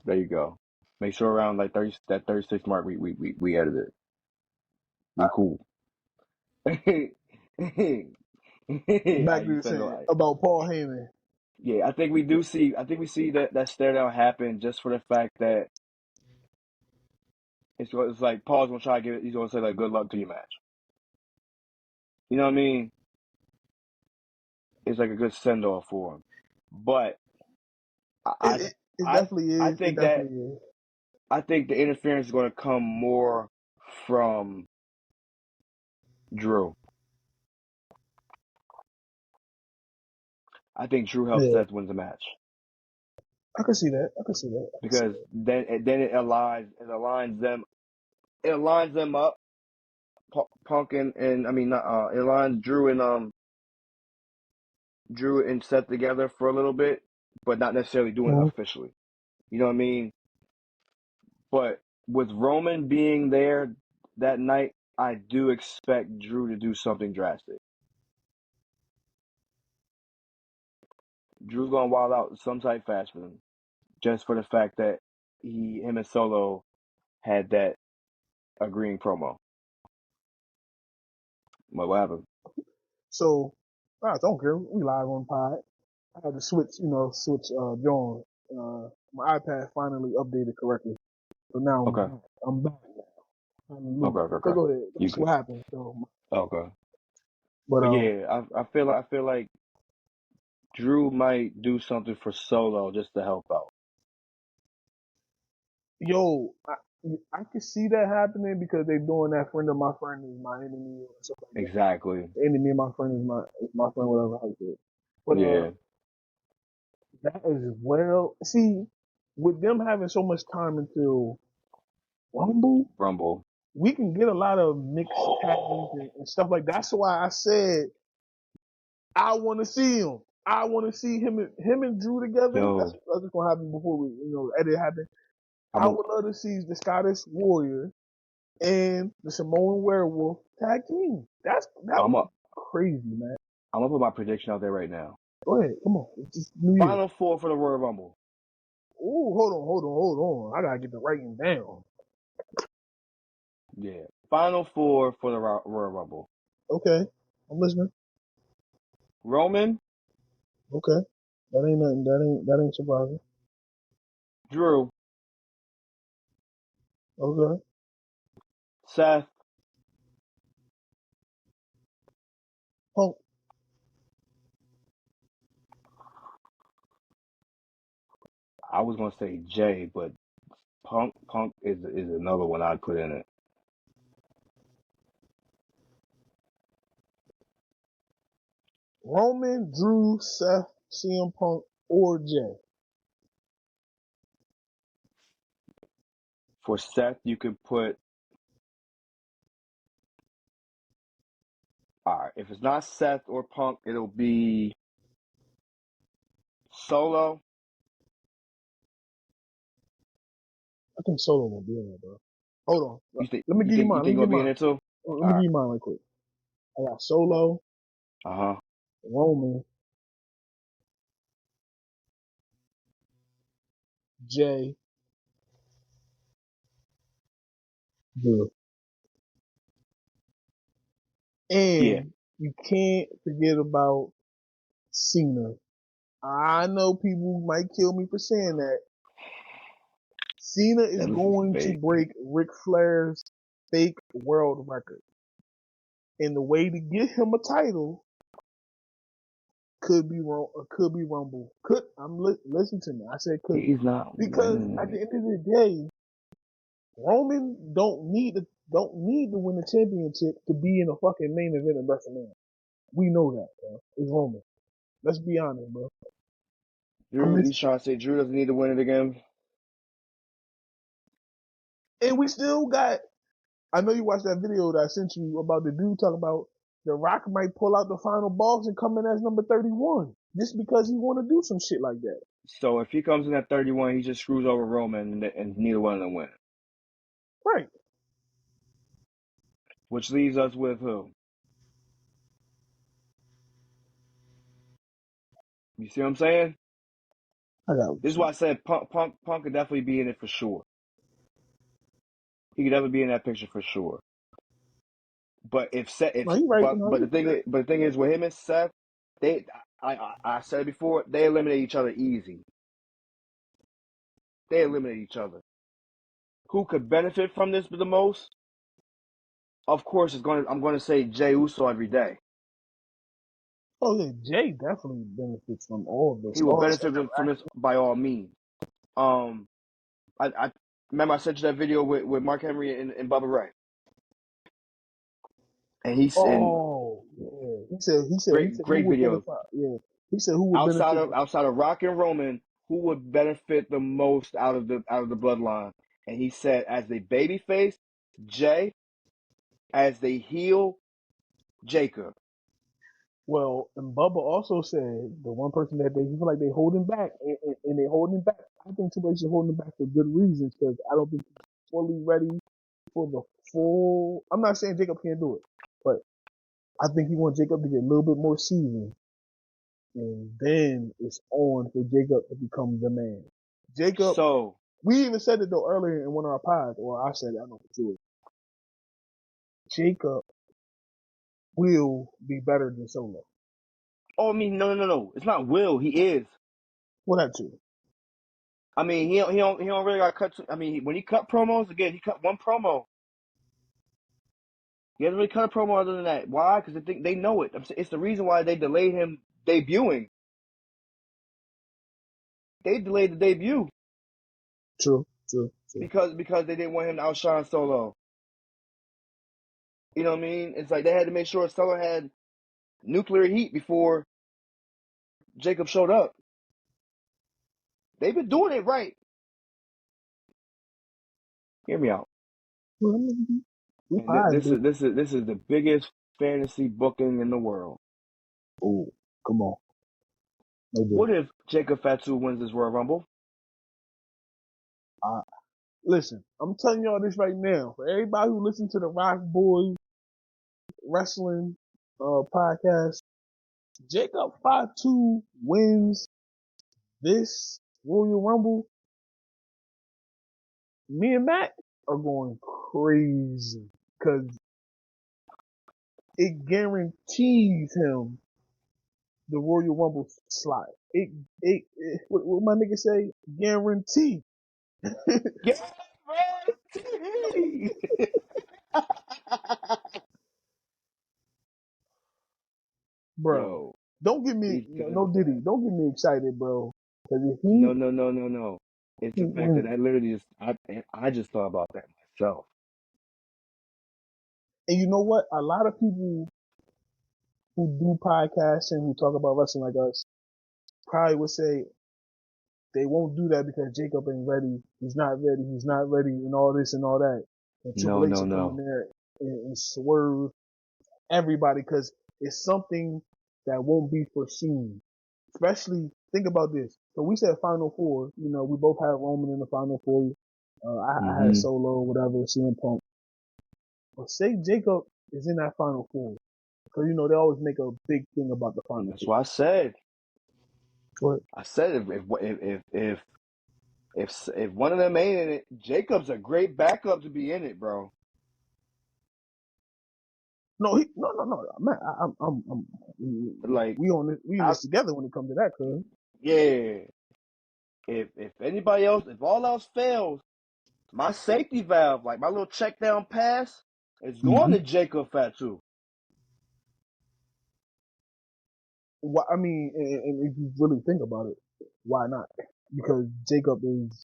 There you go. Make sure around like 36 mark we edit it. We cool. back to the saying about Paul Heyman. Yeah, I think we see that stare down happen just for the fact that it's like Paul's gonna try to give it. He's gonna say like, "Good luck to your match." You know what I mean? It's like a good send off for him. But It definitely is. I think I think the interference is going to come more from Drew. I think Drew helps Seth win the match. I can see that. Because then it aligns them up. Punk and I mean it aligns Drew and Seth together for a little bit, but not necessarily doing it officially. You know what I mean? But with Roman being there that night, I do expect Drew to do something drastic. Drew's gonna wild out some type fashion, just for the fact that him and Solo had that agreeing promo. What happened? So, I don't care. We live on pod. I had to switch John. My iPad finally updated correctly. So now I'm back now. Okay. So go ahead. That's what happened. So, okay. But yeah, I feel like Drew might do something for Solo just to help out. Yo, I can see that happening because they're doing that friend of my friend is my enemy or stuff like that. Exactly. The enemy of my friend is my friend, whatever I said. But yeah. That is well. See, with them having so much time until Rumble, we can get a lot of mixed tags and stuff like that. That's why I said I want to see him. I want to see him and Drew together. That's just gonna happen before we edit happen. I would love to see the Scottish Warrior and the Samoan Werewolf tag team. That was crazy, man. I'm gonna put my prediction out there right now. Go ahead, come on. It's just New Year. Final four for the Royal Rumble. Ooh, hold on. I gotta get the writing down. Yeah, final four for the Royal Rumble. Okay, I'm listening. Roman. Okay, that ain't nothing. That ain't surprising. Drew. Okay. Seth. Punk. I was gonna say Jay, but Punk is another one I'd put in it. Roman, Drew, Seth, CM Punk, or Jay. For Seth, you could put. All right, if it's not Seth or Punk, it'll be Solo. I think Solo gonna be in there, bro. Hold on. Let me give you mine. You think he'll be in there too? Let me give you mine real quick. I got Solo. Roman. Jay. Drew. And you can't forget about Cena. I know people might kill me for saying that. Cena is going to break Ric Flair's fake world record. And the way to get him a title could be Rumble. Listen to me. I said could. He's not because winning. At the end of the day, Roman don't need to win the championship to be in a fucking main event of WrestleMania. We know that, bro. It's Roman. Let's be honest, bro. Drew, you trying to say Drew doesn't need to win it again? And we still got. I know you watched that video that I sent you about the dude talking about the Rock might pull out the final boss and come in as number 31 just because he want to do some shit like that. So if he comes in at 31, he just screws over Roman and neither one of them win. Right. Which leaves us with who? You see what I'm saying? This is why I said Punk could definitely be in it for sure. He could definitely be in that picture for sure. But the thing is with him and Seth, I said it before, they eliminate each other easy. They eliminate each other. Who could benefit from this the most? Of course, I'm going to say Jey Uso every day. Oh yeah, Jay definitely benefits from all of this. He will benefit from this by all means. I remember I sent you that video with Mark Henry and Bubba Ray. And he said, he said great video. Yeah, he said who would outside of Rock and Roman, who would benefit the most out of the bloodline? And he said, as the babyface, Jay. As the heel, Jacob. Well, and Bubba also said the one person that they feel like they holding back, and they holding back. I think Triple H is holding back for good reasons because I don't think he's fully ready for the full. I'm not saying Jacob can't do it, but I think he wants Jacob to get a little bit more seasoned, and then it's on for Jacob to become the man. Jacob. So we even said it though earlier in one of our pods, or I said it. I don't know for sure. Jacob will be better than Solo. Oh, I mean, no. It's not will. He is. Well, that too. I mean, he don't really got cut. I mean, when he cut promos, again, he cut one promo. He hasn't really cut a promo other than that. Why? Because they know it. It's the reason why they delayed him debuting. They delayed the debut. True. Because they didn't want him to outshine Solo. You know what I mean? It's like they had to make sure Solo had nuclear heat before Jacob showed up. They've been doing it right. Hear me out. This is the biggest fantasy booking in the world. Oh, come on. What if Jacob Fatu wins this Royal Rumble? Listen, I'm telling y'all this right now. For everybody who listens to the Rockboy Wrestling podcast, Jacob Fatu wins this Royal Rumble. Me and Matt are going crazy because it guarantees him the Royal Rumble slot. It what my nigga say? Guarantee. Guarantee. Bro, Yo, don't get me, no Diddy, don't get me excited, bro. Cause if no. It's he the fact that literally just I just thought about that myself. and you know what? A lot of people who do podcasts and who talk about wrestling like us probably would say they won't do that because Jacob ain't ready. He's not ready, and all this and all that. And Triple H will come in No. there and swerve everybody because it's something that won't be foreseen. Especially, think about this. So we said Final Four. You know, we both had Roman in the Final Four. I had Solo, whatever, CM Punk. But say Jacob is in that Final Four. Because, you know, they always make a big thing about the Final That's Four. what I said. What? I said if one of them ain't in it, Jacob's a great backup to be in it, bro. No, man, I'm Like, we in this together when it comes to that, cuz. yeah. If anybody else, if all else fails, my safety valve, like my little check down pass, is going to Jacob Fatu. Well, I mean, and if you really think about it, why not? Because Jacob is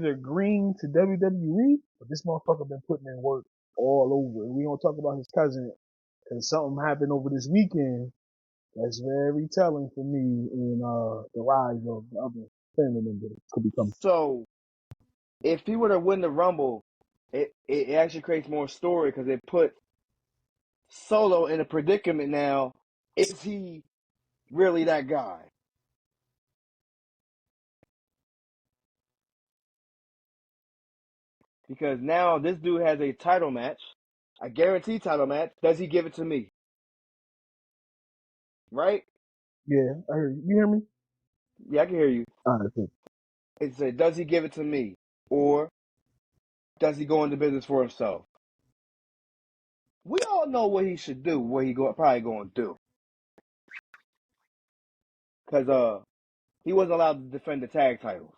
agreeing to WWE, but this motherfucker been putting in work all over. And we don't talk about his cousin because something happened over this weekend that's very telling for me in the rise of the other family member that could be coming. So if he were to win the Rumble, it actually creates more story because it put Solo in a predicament now. Is he really that guy? Because now this dude has a title match, a guaranteed title match. Does he give it to me? Right? Yeah, I heard you. You hear me? Yeah, I can hear you. All right, cool. It said, does he give it to me? Or does he go into business for himself? We all know what he should do, what he probably going to do. Because he wasn't allowed to defend the tag titles.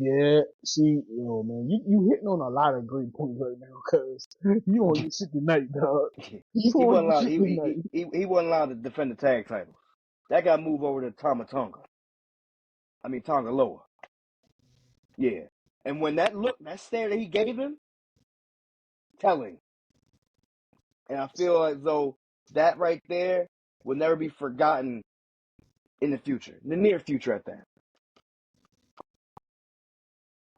Yeah, see, yo, man, you hitting on a lot of great points right now, cause you on your shit tonight, dog. You He on wasn't your allowed. shit tonight. He wasn't allowed to defend the tag titles. That got moved over to Tonga. I mean Tonga Loa. Yeah. And when that stare that he gave him, telling. And I feel as though that right there will never be forgotten in the future, the near future at that.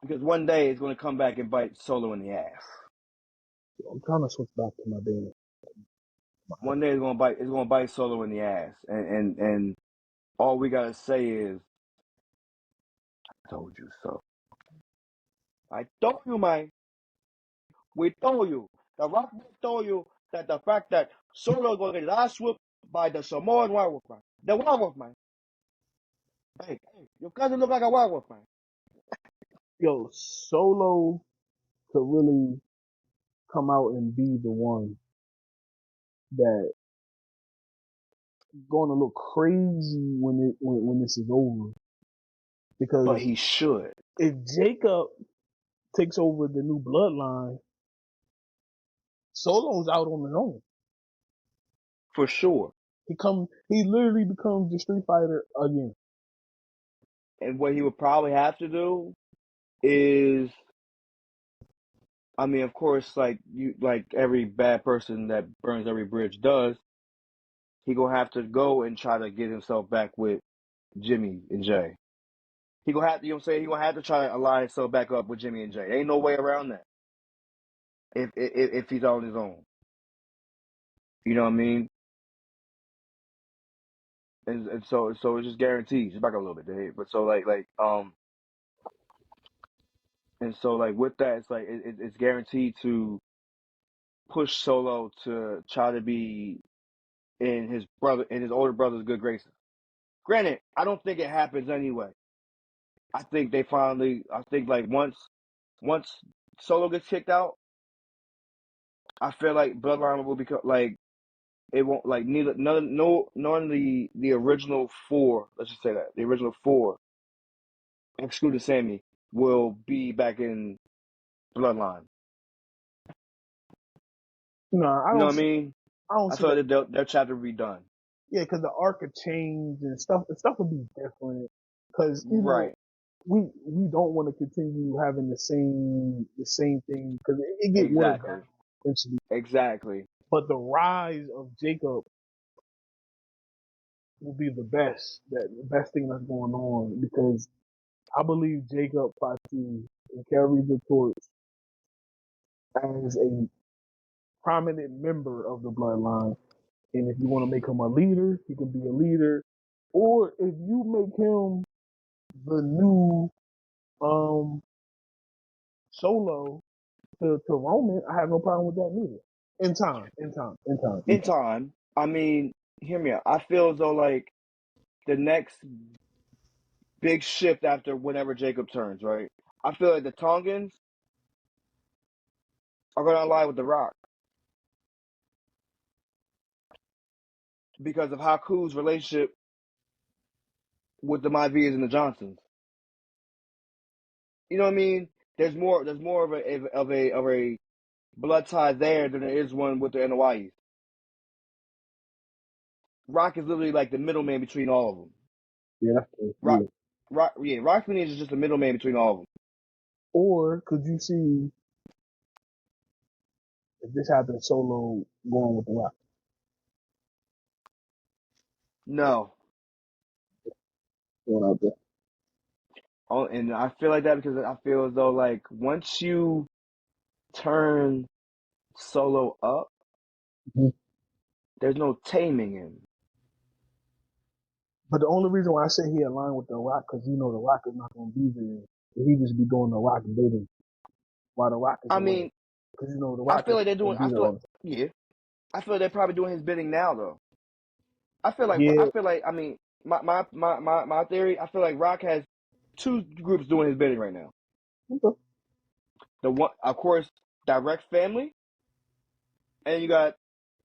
Because one day it's going to come back and bite Solo in the ass. I'm trying to switch back to my band. One day it's going to bite Solo in the ass, and all we gotta say is, "I told you so." I told you, man. We told you. The Rock told you that the fact that Solo is going to get ass whipped by the Samoan werewolf, man. The werewolf, man. Hey, your cousin look like a werewolf, man. Yo, Solo could really come out and be the one that going to look crazy when this is over. But Because he should. if Jacob takes over the new bloodline, Solo's out on his own. For sure. He literally becomes the Street Fighter again. And what he would probably have to do is, I mean, of course, like every bad person that burns every bridge does, he gonna have to go and try to get himself back with Jimmy and Jay. He gonna have to, you know what I'm saying? He gonna have to try to align himself back up with Jimmy and Jay. Ain't no way around that. If he's on his own, you know what I mean? and so it's just guaranteed. Just back up a little bit, Dave. But so and so like with that, it's like it's guaranteed to push Solo to try to be in his older brother's good graces. Granted, I don't think it happens anyway. I think like once Solo gets kicked out, I feel like Bloodline will become like it won't like none of the original four. Let's just say that the original four, excluding Sammy, will be back in Bloodline. No, I You know don't what I see. mean? I don't I see feel that. like their chapter will be done. Yeah, because the arc could change and stuff. Stuff would be different. Because Right. we don't want to continue having the same thing because it get watered Exactly. down eventually. Exactly. But the rise of Jacob will be the best thing that's going on because I believe Jacob Fatu will carry the torch as a prominent member of the bloodline. And if you want to make him a leader, he can be a leader. Or if you make him the new um Solo to Roman, I have no problem with that neither. In In time. time, I mean, hear me out. I feel as though like the next big shift after whenever Jacob turns, right? I feel like the Tongans are going to ally with the Rock because of Haku's relationship with the Maivias and the Johnsons. You know what I mean? There's more of a blood tie there than there is one with the NYs. Rock is literally like the middleman between all of them. Yeah, that's true. Rock, Yeah. Rock is just the middleman between all of them. Or could you see if this happened Solo going with the Rock? No, Going out there. oh, and I feel like that because I feel as though like once you turn Solo up, Mm-hmm. there's no taming him. But the only reason why I say he aligned with the Rock, because the Rock is not going to be there. He just be doing the Rock bidding while the Rock is I away. mean, Because the I Rock feel is like they're going doing. to be there all the time. Yeah, I feel like they're probably doing his bidding now though. Yeah, I feel like I mean my theory. I feel like Rock has two groups doing his bidding right now. okay. The one, of course, direct family, and you got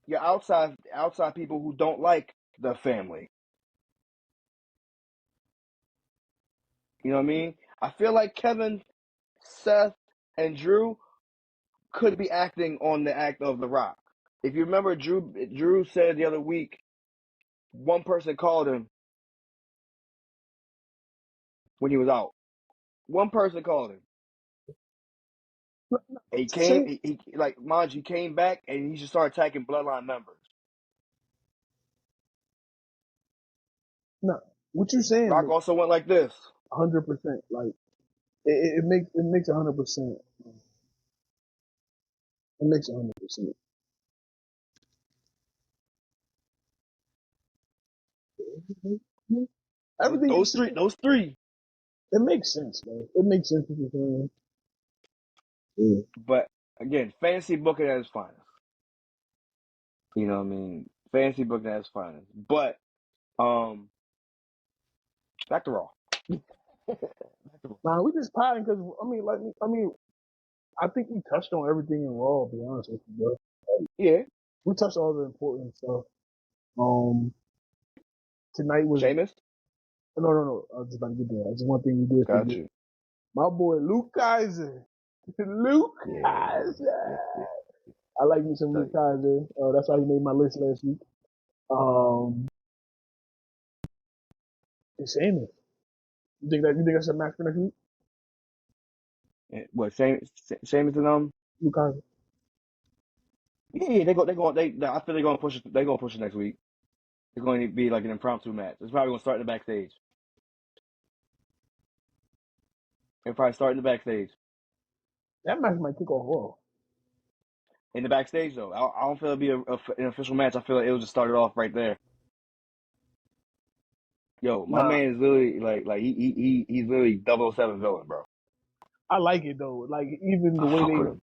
your outside people who don't like the family. You know what I mean? I feel like Kevin, Seth, and Drew could be acting on the act of The Rock. If you remember, Drew said the other week, one person called him when he was out. One person called him. And he came, Say, he like, mind you, he came back and he just started attacking Bloodline members. no, what you saying Rock makes also went like this. 100%. Like, it makes 100%. It makes 100%. Everything you said, Those three. it makes sense, man. It makes sense what you're saying. Yeah. But again, fantasy booking at its finest. You know what I mean? Fantasy booking at its finest. But back to Raw. Back to Raw. Nah, we just potting because I think we touched on everything in Raw. To be honest with you, bro. Yeah, We touched all the important stuff. Um, tonight was Sheamus. no. I was just about to get there. That's one thing we did Got forget. you. My boy Luke Kaiser. Luke Yeah, Kaiser. yeah, yeah. I like me some Tell Luke you. Kaiser. That's why he made my list last week. Um, it's Sheamus. You think that's a match for next week? What Sheamus and Luke Kaiser. Yeah, I feel they're gonna push it. They're gonna push it next week. It's going to be like an impromptu match. It's probably gonna start in the backstage. It'll probably start in the backstage. That match might kick off Raw. In the backstage though, I don't feel it'll be an official match. I feel like it'll just start it off right there. Yo, my Nah, man is literally he's literally 007 villain, bro. I like it though. Like even the I way fuck with him.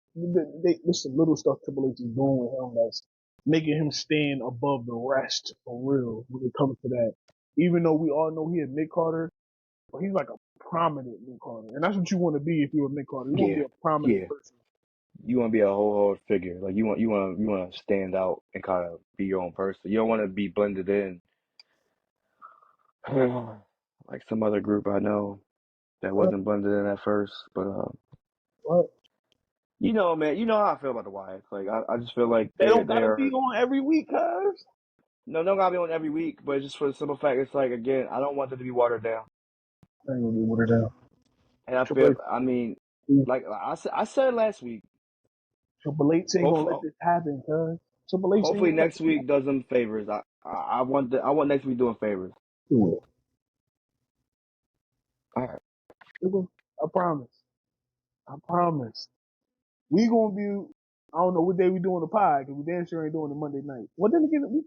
there's some little stuff Triple H is doing with him that's making him stand above the rest for real when it comes to that. Even though we all know he a Nick Carter, but he's like a prominent Nick Carter, and that's what you want to be if you're a Nick Carter. You want to Yeah, be a prominent yeah. person. You want to be a whole figure. Like you want to stand out and kind of be your own person. You don't want to be blended in like some other group I know that What? wasn't blended in at first. But What? you know, man, you know how I feel about the Wyatts. Like I just feel like They they don't they gotta be are on every week, cuz. no, don't gotta be on every week, but just for the simple fact, it's like again, I don't want them to be watered down. I ain't gonna be with it down. And I Triple feel, H, I mean, like I said last week. Triple H ain't gonna let Hopefully, this happen, cuz. Triple H ain't hopefully gonna let next this week does them favors. I want next week doing favors. happen. All right. I promise. I promise. We gonna be. I don't know what day we doing the pod because we damn sure ain't doing the Monday night. Well, then again,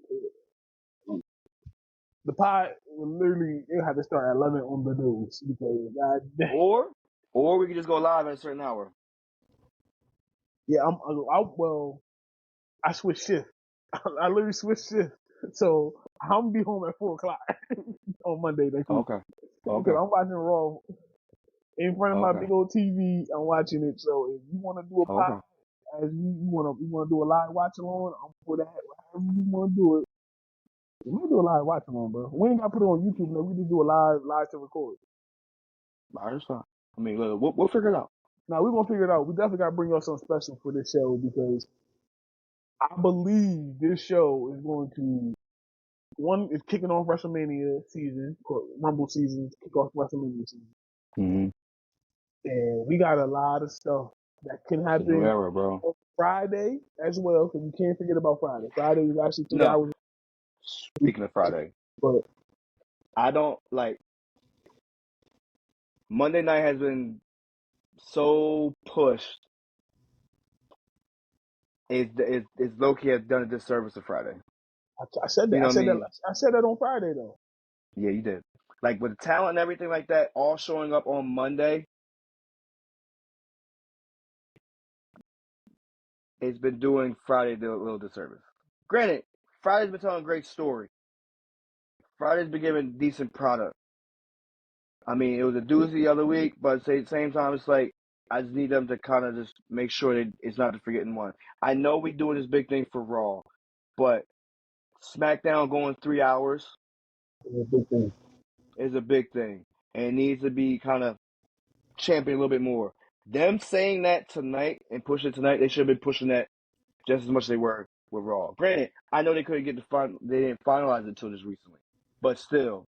the pod will literally it'll have to start at 11 on the news because God damn. Or we can just go live at a certain hour. Yeah, well, I switch shift. I literally switch shift, so I'm gonna be home at 4 o'clock on Monday next week Okay. because Okay. I'm watching Raw in front of my Okay. big old TV. I'm watching it. So if you want to do a pod, Okay. as you want to do a live watch along, I'm for that. However you want to do it. We do a live watch along, bro. We ain't got to put it on YouTube. No, we just do a live to record. All right, that's fine. I mean, look, we'll figure it out. Now we're gonna figure it out. We definitely got to bring y'all something special for this show because I believe this show is going to one is kicking off WrestleMania season, Rumble season, kick off WrestleMania season, Mm-hmm. and we got a lot of stuff that can It's a new happen era, bro. on Friday as well. Because you can't forget about Friday. Friday is actually 3 No. hours. Speaking of Friday, But I don't like Monday night has been so pushed. It's low key has done a disservice to Friday. I said that. You know what I mean? I said that on Friday though. Yeah, you did. Like with the talent and everything like that, all showing up on Monday, it's been doing Friday a little disservice. Granted, Friday's been telling a great story. Friday's been giving decent product. I mean, it was a doozy the other week, but at the same time, it's like I just need them to kind of just make sure that it's not the forgetting one. I know we doing this big thing for Raw, but SmackDown going 3 hours It's a big thing. is a big thing, and it needs to be kind of championed a little bit more. Them saying that tonight and pushing it tonight, they should have been pushing that just as much as they were with Raw. Granted, I know they couldn't get they didn't finalize it until just recently, but still,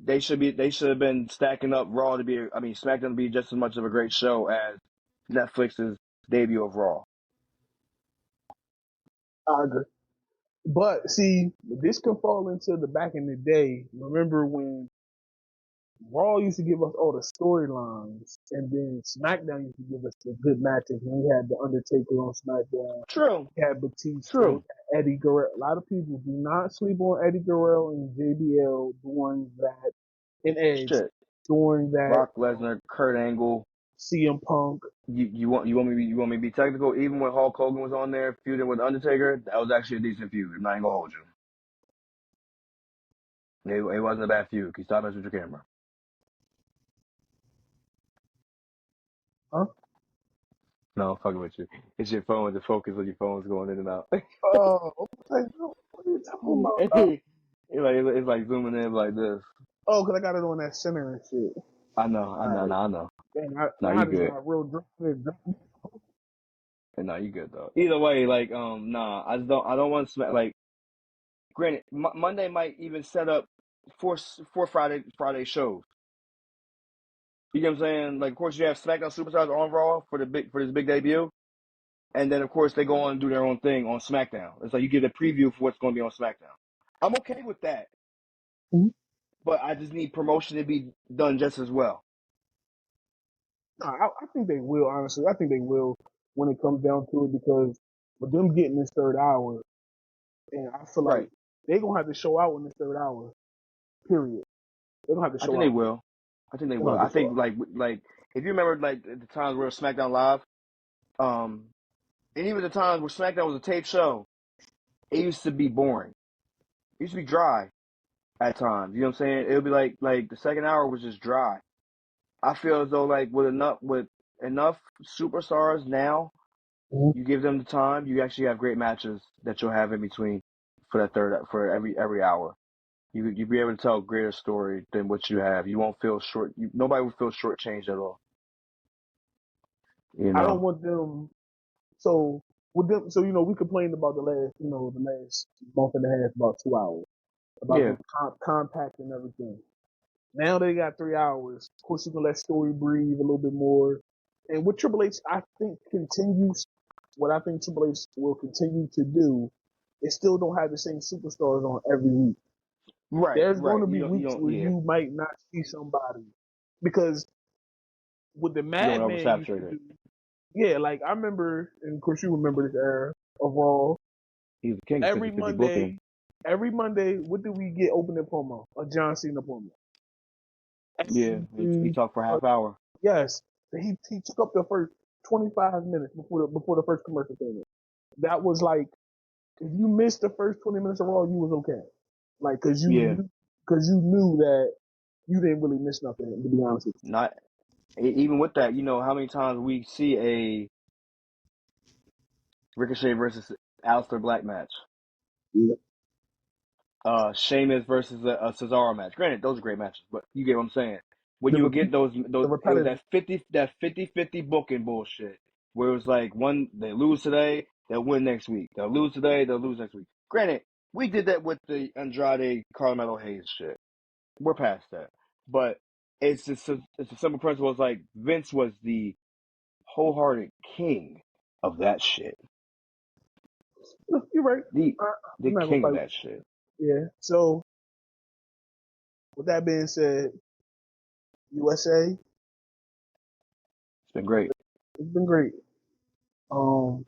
they should have been stacking up Raw to be. I mean, SmackDown to be just as much of a great show as Netflix's debut of Raw. I agree. But see, this can fall into the back in the day. Remember when Raw used to give us all the storylines, and then SmackDown used to give us the good matches. And we had the Undertaker on SmackDown. True, We had Batista. We true. had Eddie Guerrero. A lot of people do not sleep on Eddie Guerrero and JBL during that, and Edge Shit. during that. Brock Lesnar, Kurt Angle. CM Punk. You want me to be technical? Even when Hulk Hogan was on there feuding with Undertaker, that was actually a decent feud. I'm not even gonna hold you. It wasn't a bad feud. Can you stop messing with your camera? Huh? No, I'm fucking with you. It's your phone. The focus on your phone's going in and out. Oh, what are you talking about? It's like zooming in like this. Oh, because I got it on that center and shit. I know. All right. I know. Dang, No, now I you just good. got real drunk. No, you good though. Either way, like, nah, I don't want to like. Granted, Monday might even set up four Friday shows. You get what I'm saying? Like, of course, you have SmackDown Superstars on Raw for this big debut, and then of course they go on and do their own thing on SmackDown. It's like you give a preview for what's going to be on SmackDown. I'm okay with that, Mm-hmm. but I just need promotion to be done just as well. I think they will, honestly. I think they will when it comes down to it because with them getting this third hour, and I feel like Right. they're going to have to show out in this third hour. Period. They don't have to I show think they out. will. I think they They don't will. have I to show think out. like if you remember like the times where SmackDown Live, and even the times where SmackDown was a tape show, it used to be boring. It used to be dry at times. You know what I'm saying? It would be like the second hour was just dry. I feel as though like with enough superstars now, Mm-hmm. you give them the time, you actually have great matches that you'll have in between for every hour. You be able to tell a greater story than what you have. You won't feel short. Nobody will feel shortchanged at all. You I don't know. want them. So with them, so we complained about the last month and a half, about 2 hours, about Yeah. the compact and everything. Now they got 3 hours. Of course, you can let story breathe a little bit more. And what Triple H, I think, what I think Triple H will continue to do is still don't have the same superstars on every week. Right. There's going Right. to be You weeks don't. where Yeah. you might not see somebody because what the You don't Madman used to oversaturate it. do, yeah, like I remember, and of course you remember this era of Raw. He's the king of Every 50-50 booking. Monday, what did we get opening promo? A John Cena promo. Yeah. He talked for a half hour. Yes, he took up the first 25 minutes before the first commercial came in. That was like, if you missed the first 20 minutes of Raw, you was okay. Like, Yeah. cause you knew that you didn't really miss nothing, to be honest with Not even with that. You know how many times we see a Ricochet versus Aleister Black match. you. Sheamus versus a Cesaro match. Granted, those are great matches, but you get what I'm saying. When The you would get repeat, those, the it was repetitive. that 50-50 booking bullshit, where it was like they lose today, they'll win next week. They'll lose today, they'll lose next week. Granted, we did that with the Andrade Carmelo Hayes shit. We're past that, but it's a simple principle. It's like Vince was the wholehearted king of that shit. You're right. The I'm not gonna king of fight. that shit. Yeah. So with that being said, USA, It's been great. it's been great. Um,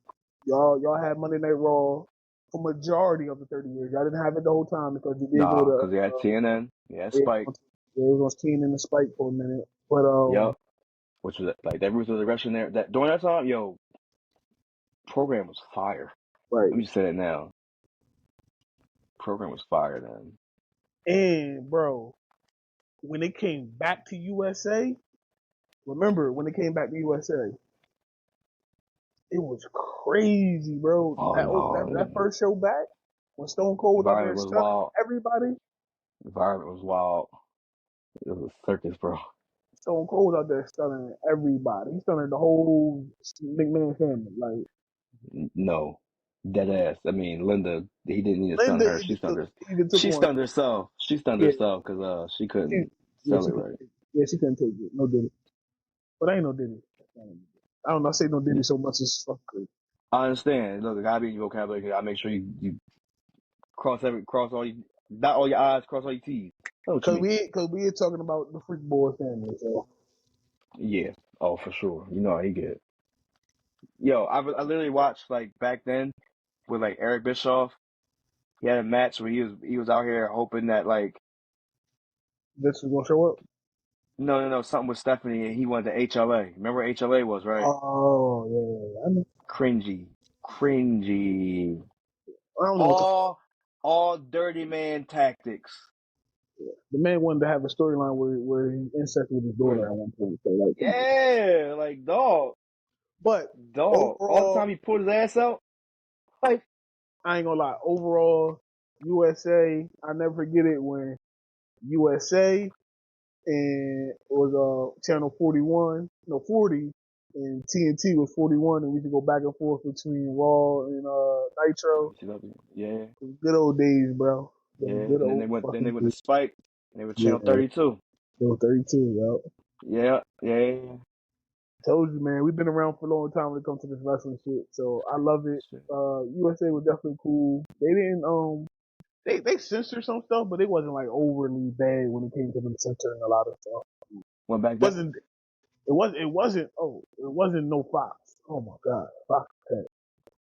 y'all had Monday Night Raw for majority of the 30 years. Y'all didn't have it the whole time because you did go Nah, to because they had TNN, yeah, yeah, Spike. it was on Teen in the Spike for a minute, but Yep. Which was like that Ruthless Aggression there. That during that time, yo, program was fire. right. Let me just say that now. Program was fire then. And bro, when it came back to USA, remember when it came back to USA, it was crazy, bro. Oh That no, first show back when Stone Cold was out there environment was stunning wild. everybody. Environment was wild. It was a circus, bro. Stone Cold was out there stunning everybody. He stunned the whole McMahon family. Like No, dead ass. I mean, Linda, he didn't need to stun Linda her. She stunned her. even took She one. stunned herself. She stunned Yeah, herself because she she, couldn't yeah, sell she it couldn't right. take it. Yeah, she couldn't take it. No Diddy. But I ain't no Diddy. I don't know. I say no Diddy so much as fuck. I understand. Look, it gotta be in your vocabulary. I make sure you cross all you dot all your I's, cross all your T's. Know what you mean? Cause we are talking about the Freak Boy family. So Yeah. Oh, for sure. You know how he get. Yo, I literally watched like back then with like Eric Bischoff. He had a match where he was out here hoping that like this is gonna show up. no something with Stephanie and he wanted the HLA. Remember what HLA was, right? Oh yeah, Cringy. I don't know what All dirty man tactics. the man wanted to have a storyline where he incested with his daughter Where at one point. So like, come on. yeah, like But dog. All the time overall, he pulled his ass out. Like I ain't gonna lie. Overall, USA, I never forget it when USA and it was channel 41, no 40, and TNT was 41, and we could go back and forth between Raw and Nitro. yeah. Good old days, bro. Yeah, Them good and then old then they fucking went to days. Spike, and they were Yeah, channel 32. they were 32, yo. Yeah. Told you, man. We've been around for a long time when it comes to this wrestling shit, so I love it. Shit. USA was definitely cool. They didn't they censored some stuff, but it wasn't like overly bad when it came to them censoring a lot of stuff. Went back then. Wasn't it wasn't no Fox. Oh my god, Fox.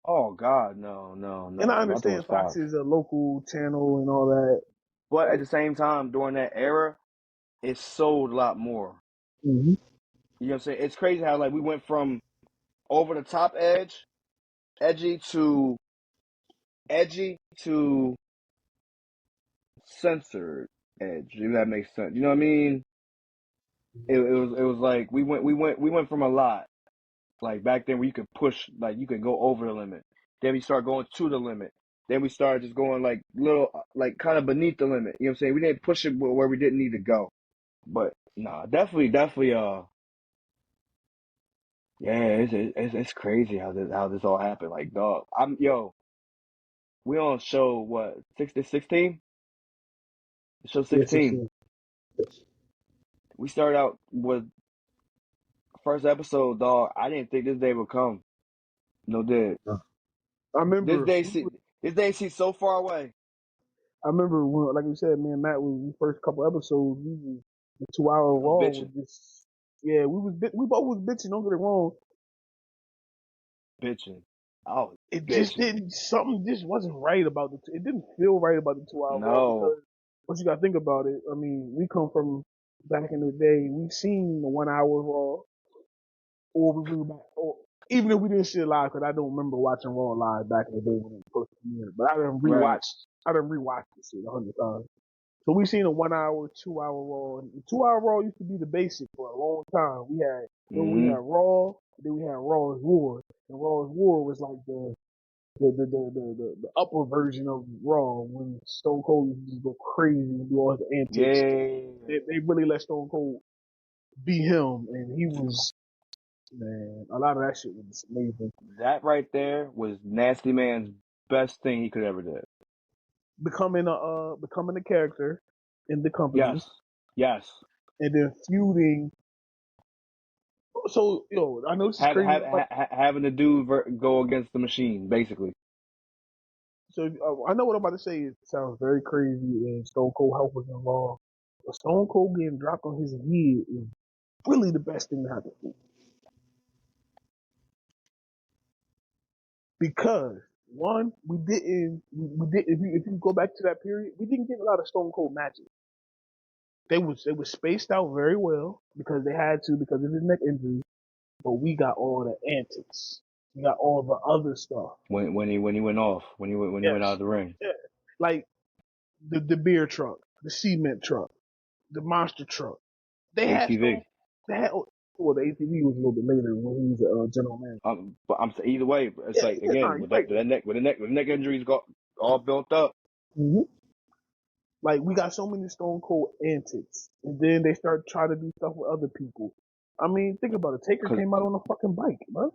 Oh God, no. And I I thought it was understand Fox Fox. is a local channel and all that. But at the same time, during that era, it sold a lot more. Mm-hmm. You know what I'm saying? It's crazy how like we went from over the top edgy to censored edge. If that makes sense. You know what I mean? It was like we went from a lot. Like back then where you could push, like you could go over the limit. Then we started going to the limit. Then we started just going like little, like kind of beneath the limit. You know what I'm saying? We didn't push it where we didn't need to go. But nah, definitely, yeah, it's crazy how this all happened. Like, dog, we on show what 16? Show Yes, 16. yes. We started out with first episode, dog. I didn't think this day would come. No, did I this remember. day seems so far away. I remember when, like you said, me and Matt, when we first couple episodes, we was the 2 hour Was Raw was bitching, just, yeah, we both was bitching. Don't get it wrong. bitching. I was It just bitching. didn't. Something just wasn't right about the. It didn't feel right about the 2 hour Raw No, because once you got to think about it, I mean, we come from back in the day. We've seen the 1 hour Raw, or we were back, or even if we didn't see it live, because I don't remember watching Raw live back in the day when it first premiered. But I didn't right. rewatch. I didn't rewatch this shit 100 times. So we seen a 1 hour, 2 hour Raw. And the 2 hour Raw used to be the basic for a long time. We Mm-hmm. had Raw, then we had Raw's War. And Raw's War was like the upper version of Raw when Stone Cold used to just go crazy and do all his antics. Yeah, They really let Stone Cold be him, and he was, man, a lot of that shit was amazing. that right there was Nasty Man's best thing he could ever do. Becoming a character in the company, Yes, yes. and then feuding. So, I know this is crazy. Having the dude go against the machine, basically. So I know what I'm about to say. It sounds very crazy, and Stone Cold help was involved. But Stone Cold getting dropped on his head is really the best thing to happen. Because one, we didn't. If you go back to that period, we didn't get a lot of Stone Cold matches. They was spaced out very well because they had to because of his neck injury. But we got all the antics. We got all the other stuff. When he went off, when he went out of Yes, the ring. yeah. Like the beer truck, the cement truck, the monster truck. They had Stone. ATV. They had well, the ATV was a little bit later when he was a general manager. But either way, it's Yeah, like yeah, nah, again you're with right. the neck injuries got all built up. Mm-hmm. Like we got so many Stone Cold antics, and then they start trying to do stuff with other people. I mean, think about it. Taker Cause came out on a fucking bike, man.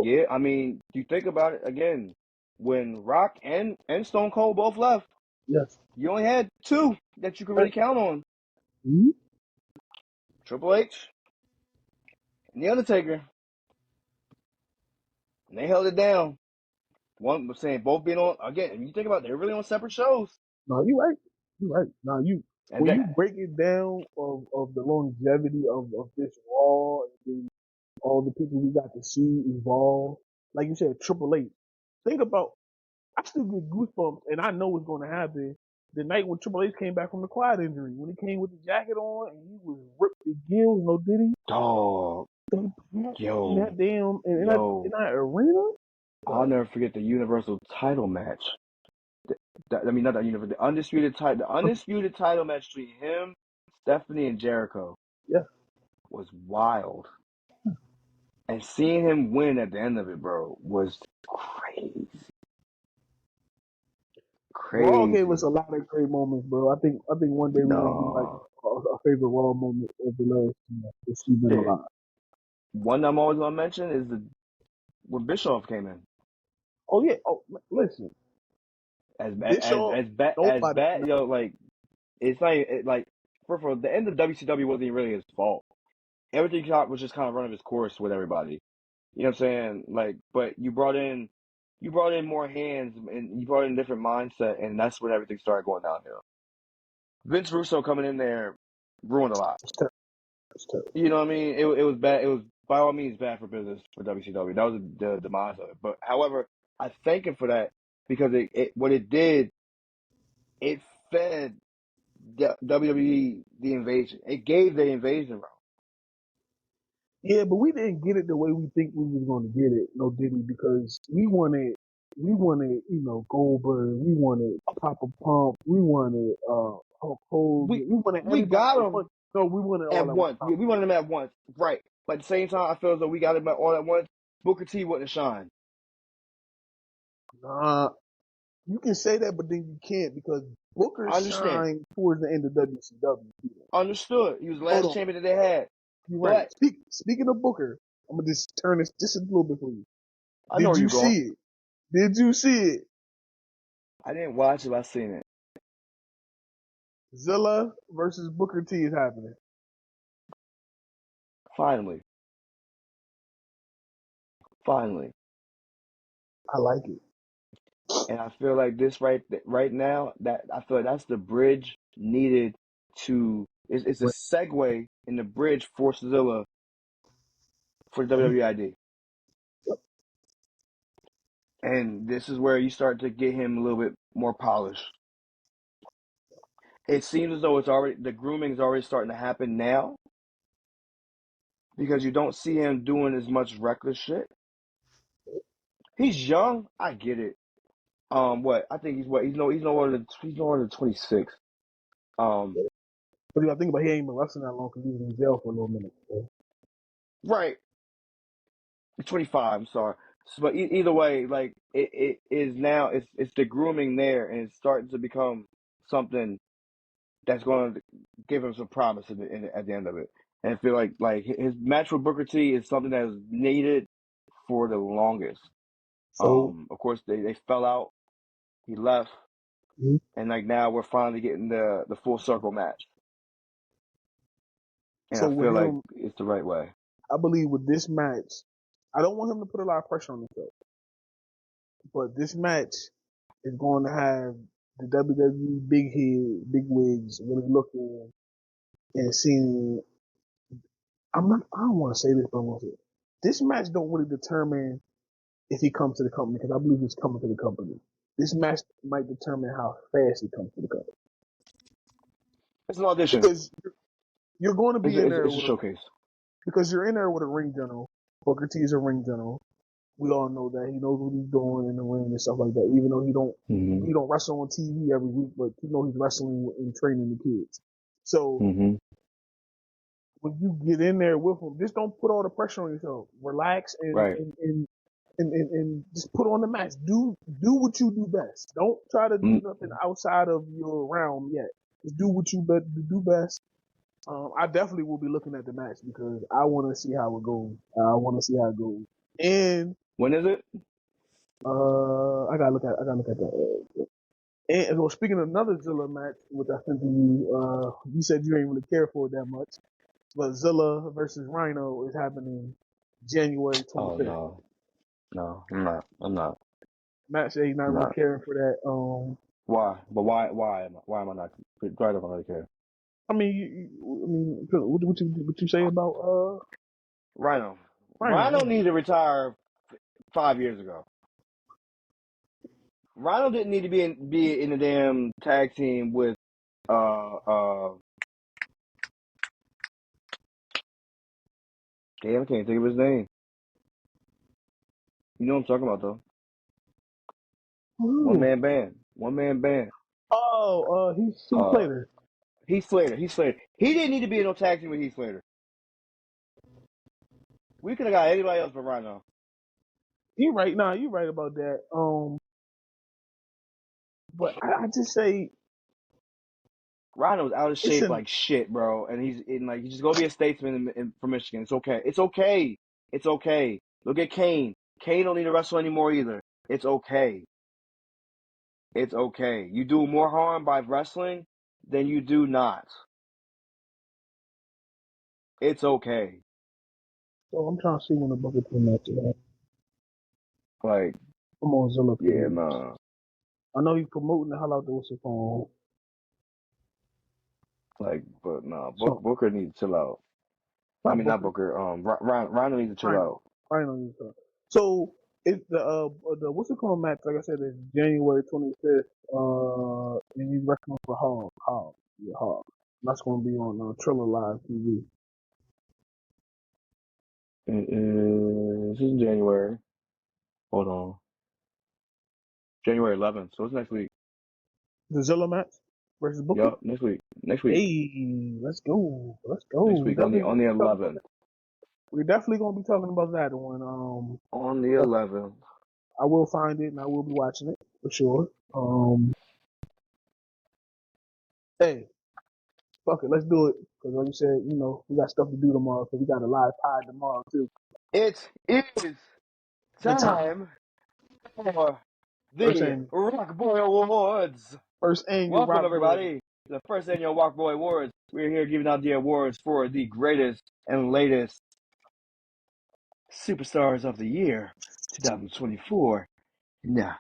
yeah, I mean, you think about it again. When Rock and Stone Cold both left, Yes. you only had two that you could really count on: Mm-hmm. Triple H and the Undertaker, and they held it down. One was saying both being on again. You think about it, they're really on separate shows, No, you're right. You're right. Now and when you that break it down of the longevity of this Raw and then all the people we got to see evolve, like you said, Triple H. Think about, I still get goosebumps, and I know what's going to happen. The night when Triple H came back from the quad injury, when he came with the jacket on and he was ripped to gills, no diddy, dog, they packed in yo, that damn in yo, that arena. I'll never forget the Universal title match. I mean, not the Universal, the undisputed title match between him, Stephanie, and Jericho Yeah, was wild. And seeing him win at the end of it, bro, was crazy. Raw gave us Crazy. a lot of great moments, bro. I think one day we're gonna do like No. a favorite Raw moment of the last, if she's been Shit. alive. One I'm always gonna mention is when Bischoff came in. Oh yeah. Oh, listen, Bischoff. As Nobody. bad, like it's not like first of all, the end of WCW wasn't even really his fault. Everything was just kind of running his course with everybody. You know what I'm saying? Like, but you brought in more hands and you brought in a different mindset, and that's when everything started going downhill. Vince Russo coming in there ruined a lot. It's terrible. It's terrible. You know what I mean? It was bad. It was by all means bad for business for WCW. That was the demise of it. But however, I thank him for that because what it did, it fed WWE the invasion. It gave the invasion round. Yeah, but we didn't get it the way we think we was going to get it, no Diddy, because Goldberg, we wanted Papa Pump, we wanted Hulk Hogan, we wanted We everybody got at him once. No, we wanted all at at one once. time. We wanted him at once, right? But at the same time, I feel as though we got him all at once. Booker T wouldn't shine. Nah, you can say that, but then you can't because Booker I understand. shined towards the end of WCW. Understood. He was the Hold last on, champion that they had. you're right. But Speaking of Booker, I'm gonna just turn this just a little bit for you. I know Did where you you're going. see it? Did you see it? I didn't watch it, but I seen it. Zilla versus Booker T is happening. Finally. I like it. And I feel like this right now, that I feel like that's the bridge needed to. It's a segue in the bridge for Zilla for WWID. And this is where you start to get him a little bit more polished. It seems as though the grooming is already starting to happen now because you don't see him doing as much reckless shit. He's young, I get it. What I think he's no older than 26. But I think about he ain't been wrestling that long because he was in jail for a little minute. So. Right. 25. I'm sorry. But either way, like it is now. It's the grooming there, and it's starting to become something that's going to give him some promise at the end of it. And I feel like his match with Booker T is something that is needed for the longest. So, Of course they fell out. He left, and like now we're finally getting the full circle match. And so I with feel like him, it's the right way. I believe with this match, I don't want him to put a lot of pressure on himself. But this match is going to have the WWE big head, big wigs really looking and seeing. I don't want to say this, but I'm going to say it. This match don't really determine if he comes to the company because I believe he's coming to the company. This match might determine how fast he comes to the company. It's an audition. Because you're going to be in there It's a showcase. Because you're in there with a ring general. Booker T is a ring general. We all know that he knows what he's doing in the ring and stuff like that. Even though he don't wrestle on TV every week, but you know he's wrestling and training the kids. So when you get in there with him, just don't put all the pressure on yourself. Relax and just put on the match. Do what you do best. Don't try to do nothing outside of your realm yet. Just do what you do best. I definitely will be looking at the match because I want to see how it goes. And when is it? I gotta look at that. And well, speaking of another Zilla match, which I sent to you, you said you ain't really care for it that much, but Zilla versus Rhino is happening January 25th. Oh no, I'm not. Matt said he's not really caring for that. Why? But why am I not? Why don't I really care? I mean, what you say about Rhino? Rhino needed to retire 5 years ago. Rhino didn't need to be in a damn tag team with damn, I can't think of his name. You know what I'm talking about though. One man band. Oh, Heath Slater. Heath Slater. He didn't need to be in no tag team with Heath Slater. We could have got anybody else but Rhino. You're right. Nah, you're right about that. But I just say Rhino's out of shape like shit, bro. And he's just gonna be a statesman from Michigan. It's okay. Look at Kane. Kane don't need to wrestle anymore either. It's okay. You do more harm by wrestling than you do not. It's okay. So I'm trying to see when the Booker T match is at. Like, come on, Zilla. Yeah, nah. I know he's promoting the hell out the what's it called. Like, but nah, Booker needs to chill out. Not Booker. Rhino needs to chill out. Rhino needs to. So It's the what's it called match? Like I said, it's January 25th. And he's wrestling for Hog. Yeah, Hog. That's gonna be on Triller Live TV. This is January. Hold on. January 11th. So it's next week. The Zilla match versus Booker. Yup, next week. Next week. Hey, let's go. Next week on the 11th. We're definitely gonna be talking about that one. On the 11th. I will find it and I will be watching it for sure. Hey, fuck it, let's do it. Because like you said, you know, we got stuff to do tomorrow. Because we got a live pod tomorrow too. It is time for the Rockboy Awards. First annual Welcome, Rockboy. everybody, to the first annual Rockboy Awards. We're here giving out the awards for the greatest and latest superstars of the year, 2024. Now,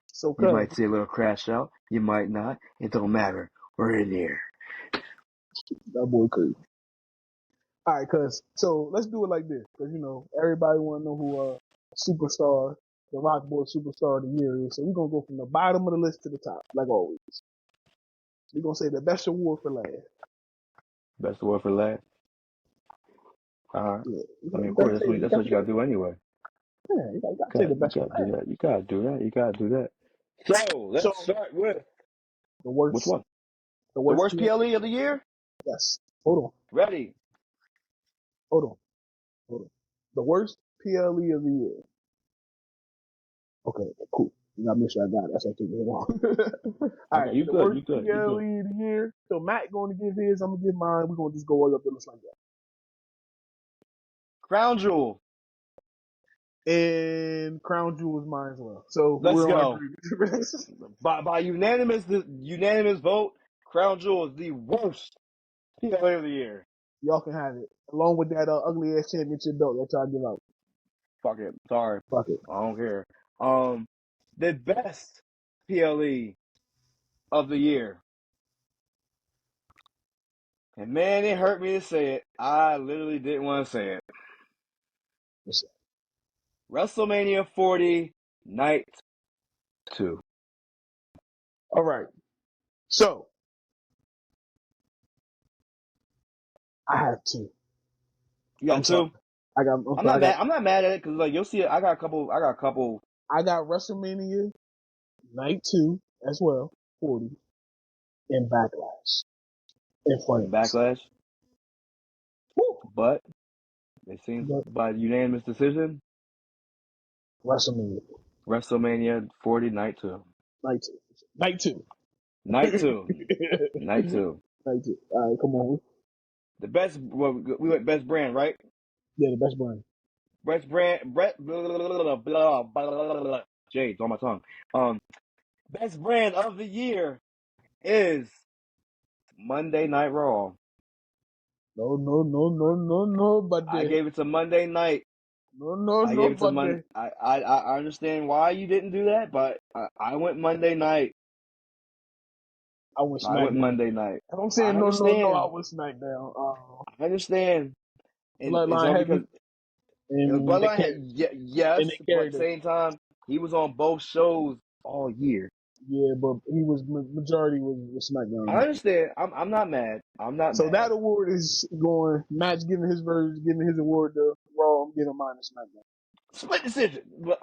so you might see a little crash out. You might not. It don't matter. We're in here. That boy could. All right, so let's do it like this. Because, you know, everybody want to know who superstar, the Rockboy superstar of the year is. So we're going to go from the bottom of the list to the top, like always. We're going to say the best award for last. Best award for last? All right. Yeah. I mean, of course, that's what you got to do anyway. Yeah, you got to say the best. You got to do that. So, let's start with the worst. Which one? The worst PLE of the year? Yes. Hold on. Ready. Hold on. The worst PLE of the year. Okay, cool. You gotta make sure I got it. That's what I took it wrong. All right, you the good. worst You good. PLE of the year. So Matt going to give his. I'm gonna give mine. We're gonna just go all up the list like that. Crown Jewel. And Crown Jewel is mine as well. So let's go. by unanimous vote, Crown Jewel is the worst PLE of the year. Y'all can have it along with that ugly ass championship belt that y'all give out. Fuck it. Sorry. Fuck it. I don't care. The best PLE of the year. And man, it hurt me to say it. I literally didn't want to say it. WrestleMania 40 Night 2. All right. So I have two. You got two? I'm not mad at it because like you'll see it. I got a couple. I got WrestleMania Night 2 as well, 40, and Backlash. Backlash. Woo. But it seems by unanimous decision. WrestleMania 40 Night 2. Night 2. All right, come on. The best. Well, we went best brand, right? Yeah, the best brand. Best brand. Jade on my tongue. Best brand of the year is Monday Night Raw. No, but I gave it to Monday Night. Monday. I understand why you didn't do that, but I went Monday Night. I went Monday Night. I'm saying no. I went SmackDown. I understand. And Bloodline because Bloodline, yes, but at the same time, he was on both shows all year. Yeah, but he was majority was SmackDown. I understand. I'm not mad. So that award is going. Matt's giving his award to Raw. I'm giving mine to SmackDown. Split decision. But,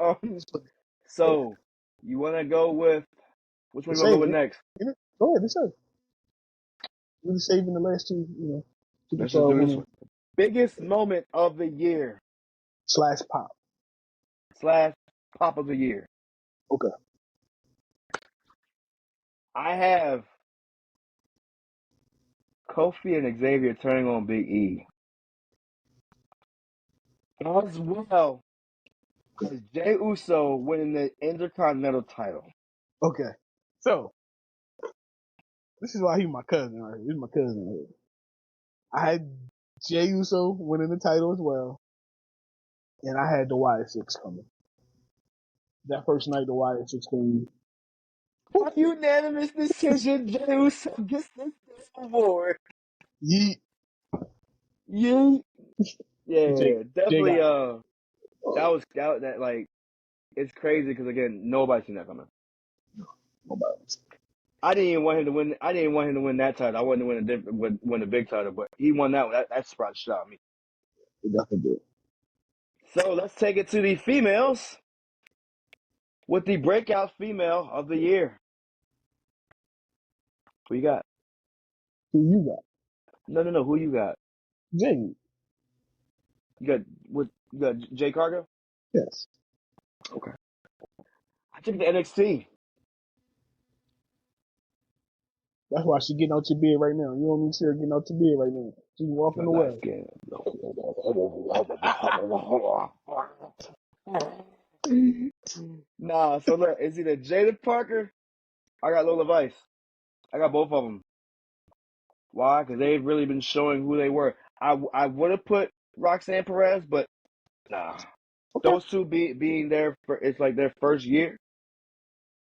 so you want to go with which one? You want to go with next? Go ahead. Decide. We're just saving the last two. You know. Let's just do this one. Biggest moment of the year. / pop. / pop of the year. Okay. I have Kofi and Xavier turning on Big E. As well as Jey Uso winning the Intercontinental title. Okay. So, this is why he's my cousin right here. He's my cousin right here. I had Jey Uso winning the title as well. And I had the Wyatt Six coming. That first night, the Wyatt Six came. By unanimous decision, Jey Uso gets this award. Yeet. Yeah, definitely. That it's crazy because again, nobody's seen that coming. Nobody. I didn't even want him to win. I didn't want him to win that title. I wanted to win a big title, but he won that one. That surprise shot me. It definitely did. So let's take it to the females with the breakout female of the year. Who you got? Who you got? No. Who you got? Jay. You got Jay Cargill? Yes. Okay. I took the NXT. That's why she getting out your bed right now. You don't need to see her getting out your bed right now. She's walking away. Nah, so look, it's either Jada Parker. I got Lola Vice. I got both of them. Why? Because they've really been showing who they were. I would have put Roxanne Perez, but nah. Okay. Those two being there for it's like their first year.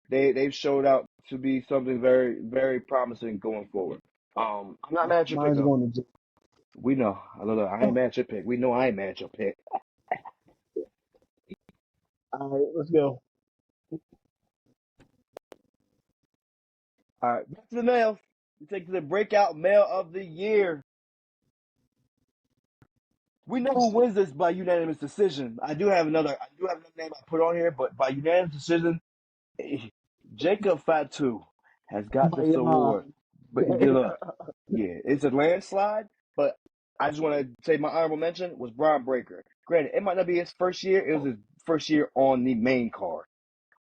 They've showed out to be something very, very promising going forward. I'm not mad at your pick Mine's though. going to. We know. I ain't mad at your pick. We know I ain't mad at your pick. All right, let's go. All right, back to the males. We take to the breakout male of the year. We know who wins this by unanimous decision. I do have another name I put on here, but by unanimous decision, Jacob Fatu has got this award. But yeah, it's a landslide. But I just want to say my honorable mention was Braun Breaker. Granted, it might not be his first year. It was his first year on the main card.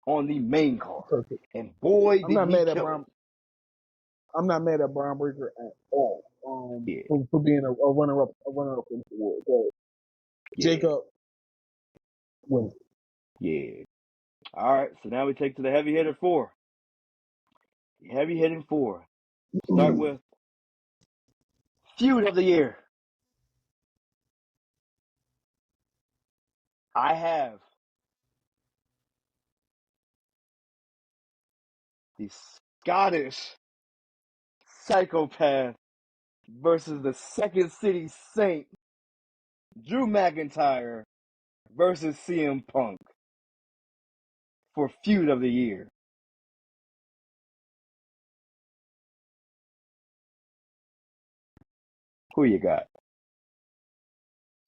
Perfect. And boy, I'm did not he mad at kill Braun. it. I'm not mad at Braun Breaker at all. Yeah. For being a runner-up in the award. So, Yeah. Jacob wins. Yeah. All right, so now we take to the heavy hitter 4. Heavy hitting 4. Start with feud of the year. I have the Scottish psychopath versus the Second City Saint, Drew McIntyre versus CM Punk for feud of the year. Who you got?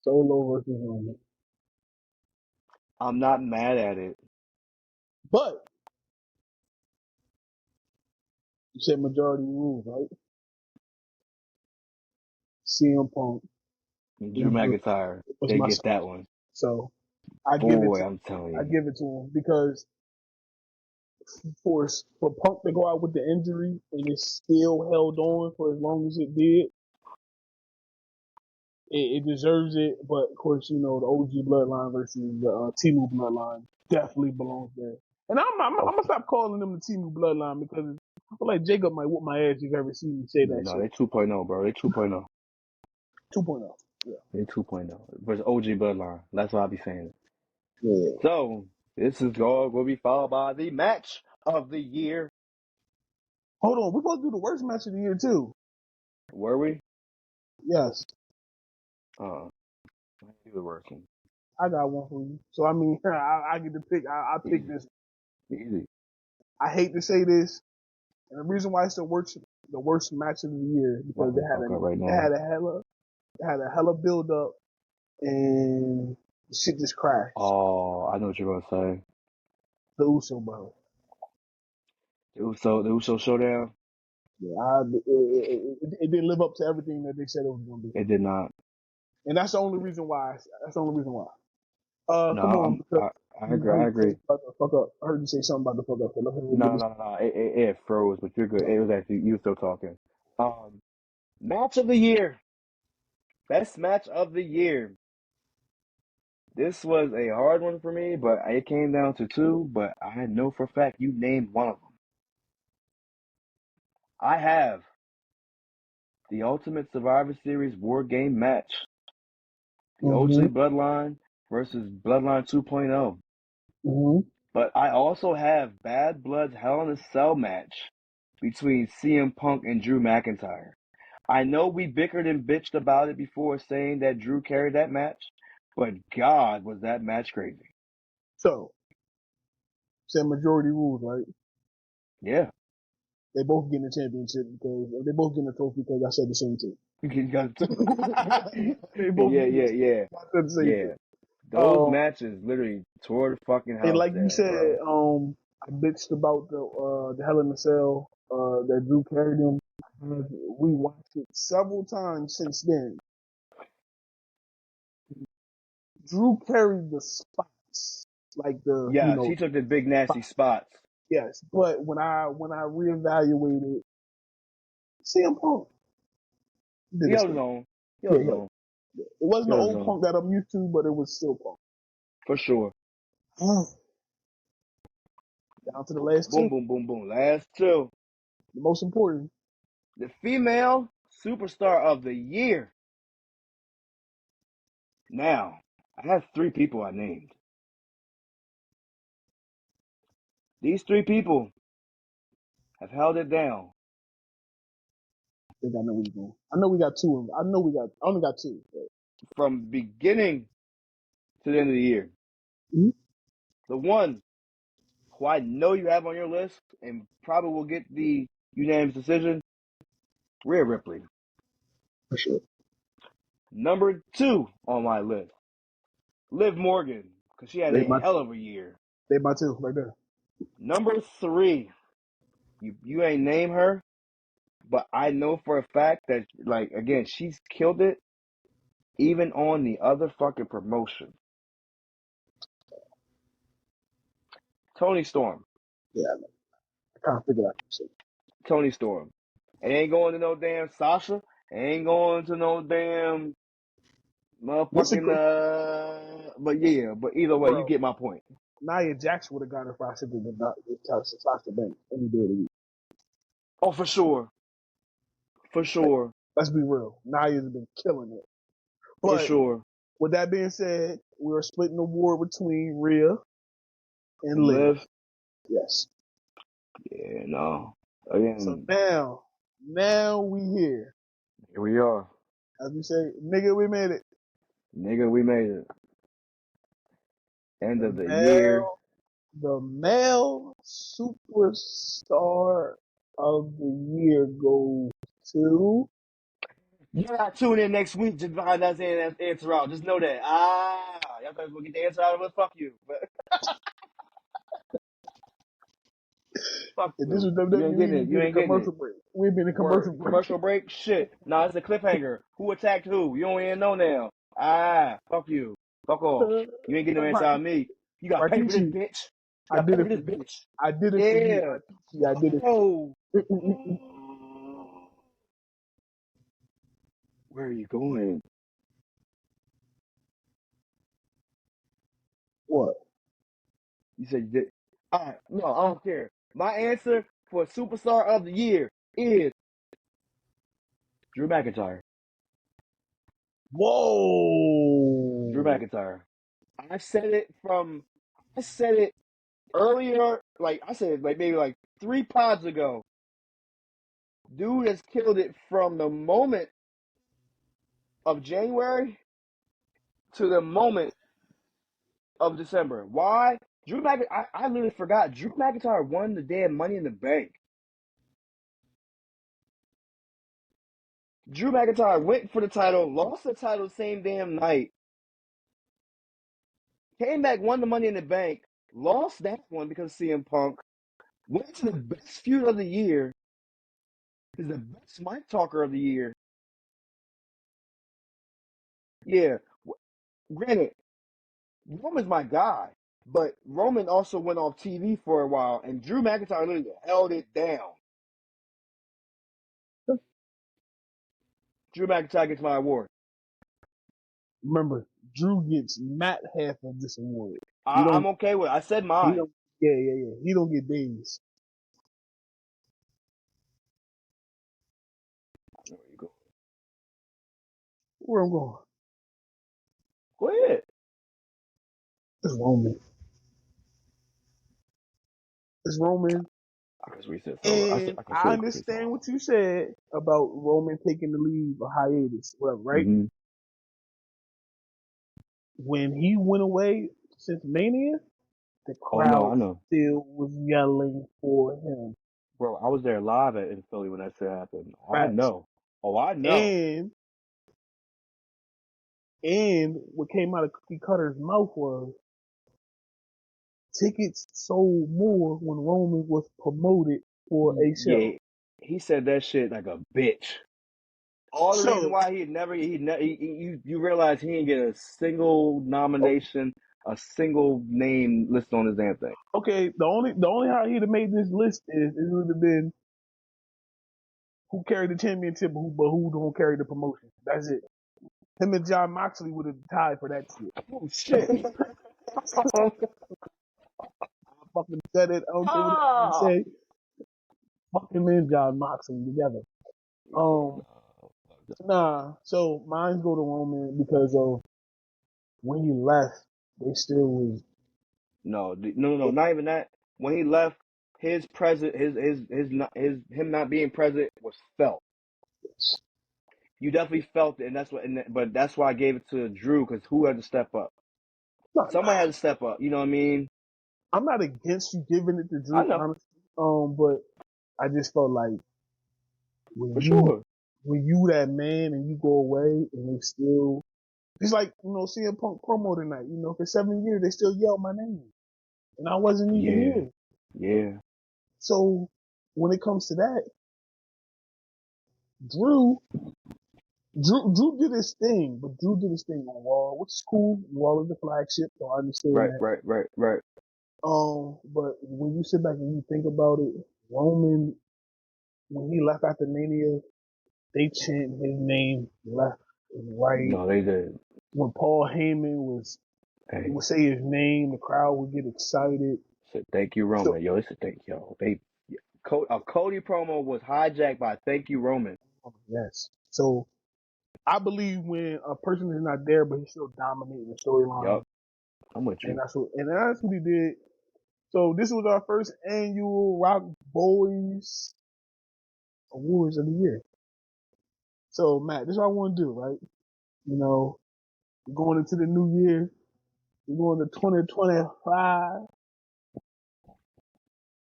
Solo versus Roman. I'm not mad at it. But you said majority rules, right? CM Punk. Drew McIntyre, they get that one. So I give it to him because for Punk to go out with the injury and it still held on for as long as it did, it deserves it. But of course, the OG bloodline versus the Timu bloodline definitely belongs there. And I'm gonna stop calling them the Timu bloodline because I feel like Jacob might whoop my ass if you ever see me say that shit. No, they 2.0, bro. They 2.0. 2.0. Yeah. They 2.0 versus OG bloodline. That's what I'll be saying. Yeah. So this is going to be followed by the match of the year. Hold on, we're supposed to do the worst match of the year too. Were we? Yes. I do the worst one. I got one for you. So I mean, I get to pick. I pick this. Easy. I hate to say this, and the reason why it's the worst match of the year because it had a hella build up, and shit just crashed. Oh, I know what you're gonna say. The Uso brothers. The Uso showdown. Yeah, it didn't live up to everything that they said it was gonna be. It did not. And that's the only reason why. No, come on. I agree. Fuck up. I heard you say something about the fuck up. No. It froze, but you're good. It was actually you still talking. Match of the year. Best match of the year. This was a hard one for me, but it came down to 2, but I know for a fact you named one of them. I have the Ultimate Survivor Series War Game match. The OG Bloodline versus Bloodline 2.0. Mm-hmm. But I also have Bad Blood's Hell in a Cell match between CM Punk and Drew McIntyre. I know we bickered and bitched about it before saying that Drew carried that match, but God, was that match crazy. So, Said majority rules, right? Yeah. They both getting a championship because they both getting a trophy because I said the same thing. They both Yeah. I said the same Yeah. thing. Those matches literally tore the fucking And house like you down, said, bro. I bitched about the Hell in a Cell that Drew carried him. We watched it several times since then. Drew carried the spots, like Yeah, she took the big nasty spots. yes. But when I reevaluated, CM Punk did He his held his thing. own. He Yeah, held his own. it wasn't He the held his old own. Punk that I'm used to, but it was still Punk. For sure. Down to the last Boom, two. boom, boom, boom. Last two. The most important. The female superstar of the year. Now, I have 3 people I named. These 3 people have held it down. I think I know where you're going. I know we got two. I only got two. But. From beginning to the end of the year. Mm-hmm. The one who I know you have on your list and probably will get the unanimous decision, Rhea Ripley. For sure. Number 2 on my list, Liv Morgan, because she had a hell of a year. They my two right there. Number 3, you ain't name her, but I know for a fact that, like, again, she's killed it even on the other fucking promotion. Toni Storm. Yeah, I can't figure out. Toni Storm. It ain't going to no damn Sasha. It ain't going to no damn motherfucking but either way, you get my point. Nia Jax would have got her if I said Sasha Banks any day of the week. Oh, for sure. For sure. Let's be real. Nia's been killing it. For But sure. with that being said, we are splitting the war between Rhea and Liv. Liv. Yes. Yeah, no. Again. So now we here. Here we are. As we say, nigga, we made it. Nigga, we made it. End of the year. The male superstar of the year goes to. You gotta tune in next week to find that answer out. Just know that. Y'all guys will get the answer out of us. Fuck you. But fuck If you. this was You ain't getting it. You ain't getting it. break. We've been in commercial break. Commercial break? Shit. Nah, it's a cliffhanger. Who attacked who? You don't even know now. Fuck you. Fuck off. You ain't getting no answer out of me. You got paid for this, bitch. You got paid for this, bitch. I did it for you. Yeah, I did it. Oh. Where are you going? What? You said you did. Alright, no, I don't care. My answer for superstar of the year is Drew McIntyre. Whoa. Drew McIntyre. I said it earlier, like I said, like maybe like 3 pods ago. Dude has killed it from the moment of January to the moment of December. Why? Drew McIntyre, I literally forgot. Drew McIntyre won the damn Money in the Bank. Drew McIntyre went for the title, lost the title the same damn night. Came back, won the Money in the Bank, lost that one because of CM Punk. Went to the best feud of the year. Is the best mic talker of the year. Yeah, granted, Roman's my guy, but Roman also went off TV for a while, and Drew McIntyre literally held it down. Drew McIntyre gets my award. Remember, Drew gets not half of this award. I'm okay with it. I said mine. Yeah. He don't get days. Where you go? Where I'm going? Go ahead. It's Roman. It's Roman. And I understand what you said about Roman taking the leave, a hiatus, whatever, right? Mm-hmm. When he went away since Mania, the Oh no, crowd I know, still was yelling for him. bro. I was there live in Philly when that shit happened. I Facts. know. Oh, I know. And what came out of Cookie Cutter's mouth was tickets sold more when Roman was promoted for a Yeah, show. he said that shit like a bitch. All the reason So, why you realize he didn't get a single nomination, a single name listed on his damn thing. okay, the only how he'd have made this list is it would have been who carried the championship, but who don't carry the promotion. That's it. Him and John Moxley would have tied for that shit. Oh shit! I fucking said it. I don't care what anybody Ah! say. Fuck him and John Moxley together. Nah. So mine go to Roman because of when he left, they still was. No, not even that. When he left, his present, him not being present was felt. You definitely felt it, and but that's why I gave it to Drew because who had to step up? Nah, Somebody had to step up. You know what I mean? I'm not against you giving it to I Drew, know honestly. But I just felt like when for you sure. when you that man and you go away and they still, it's like, CM Punk promo tonight, for 7 years they still yell my name and I wasn't even Yeah, here. yeah. So when it comes to that, Drew did his thing, but Drew did his thing on Raw, which is cool. Raw is the flagship, so I understand Right, that. right. But when you sit back and you think about it, Roman, when he left after Mania, they chant his name left and right. No, they did. When Paul Heyman Hey, would say his name, the crowd would get excited. said thank you, So Roman. Yo, it's a thank yo. A Cody promo was hijacked by thank you, Roman. yes. So I believe when a person is not there, but he's still dominating the storyline, Yup, I'm with and you. that's what he did. So this was our first annual Rock Boys Awards of the year. So Matt, this is what I want to do, right? We're going into the new year. We're going to 2025.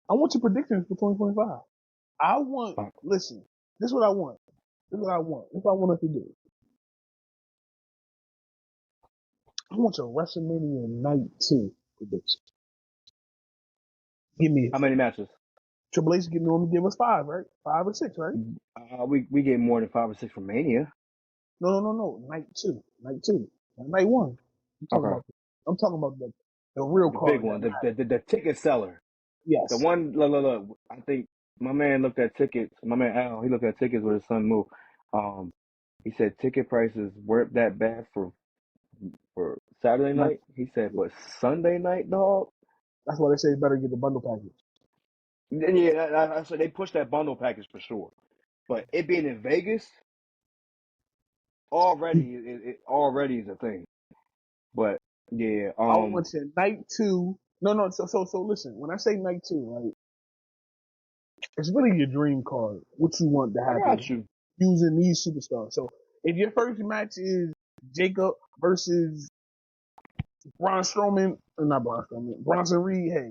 I want your predictions for 2025. Uh, Listen, this is what I want. This is what I want. This is what I want us to do. I want your WrestleMania Night 2 prediction. Give me How many matches? Triple H give us 5, right? 5 or 6, right? We get more than 5 or 6 from Mania. No. Night 2. Night 2. Not Night 1. Okay, I'm talking about the real the big card that one, matters. the ticket seller, the Yes. one. Look. I think my man looked at tickets. My man Al, he looked at tickets with his son Moo. Um, he said ticket prices weren't that bad for Saturday Not, night. He said, but Sunday night, dog. that's why they say you better get the bundle package. Yeah, so they pushed that bundle package for sure. But it being in Vegas it already is a thing. But yeah, I want your Night 2. No. So listen. When I say Night 2, right, it's really your dream card. What you want to I happen got you. using these superstars. So if your first match is Jacob versus Bronson Reed, hey,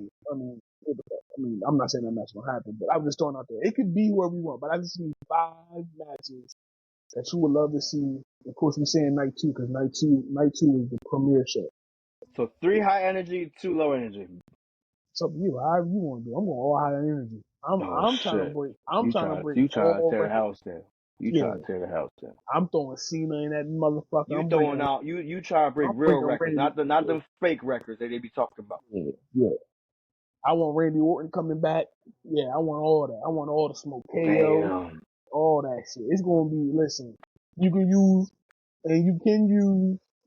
I'm not saying that match will happen, but I'm just throwing out there. It could be whoever we want, but I just need 5 matches that you would love to see. Of course, we're saying night 2 because night two is the premiere show. So 3 high energy, 2 low energy. It's up to you. However you want to do. I'm going all high energy. Oh I'm trying to shit! break. I'm trying to break You try to all tear the records. house down. You Yeah, try to tear the house down. I'm throwing Cena in that motherfucker. You throwing out you try to break I'm real breaking records, Randy. not them fake records that they be talking about. Yeah. I want Randy Orton coming back. Yeah, I want all that. I want all the smoke. KO, Damn. all that shit. It's gonna be. Listen, you can use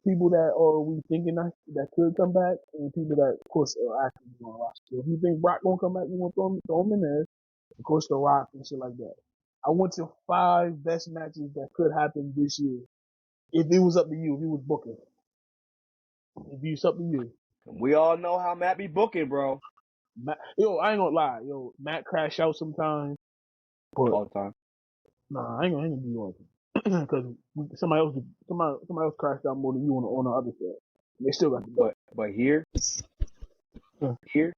people that are we thinking that could come back, and people that, of course, are actually going to roster. So if you think Brock gonna come back, you want to throw him in there. Of course, the Rock and shit like that. I want your 5 best matches that could happen this year. If it was up to you, if you was booking, if it's up to you. We all know how Matt be booking, bro. I ain't gonna lie, Matt crash out sometimes, but All the time. nah, I ain't gonna be on because somebody else crashed out more than you on the other side. They still got the belt. But here, Here?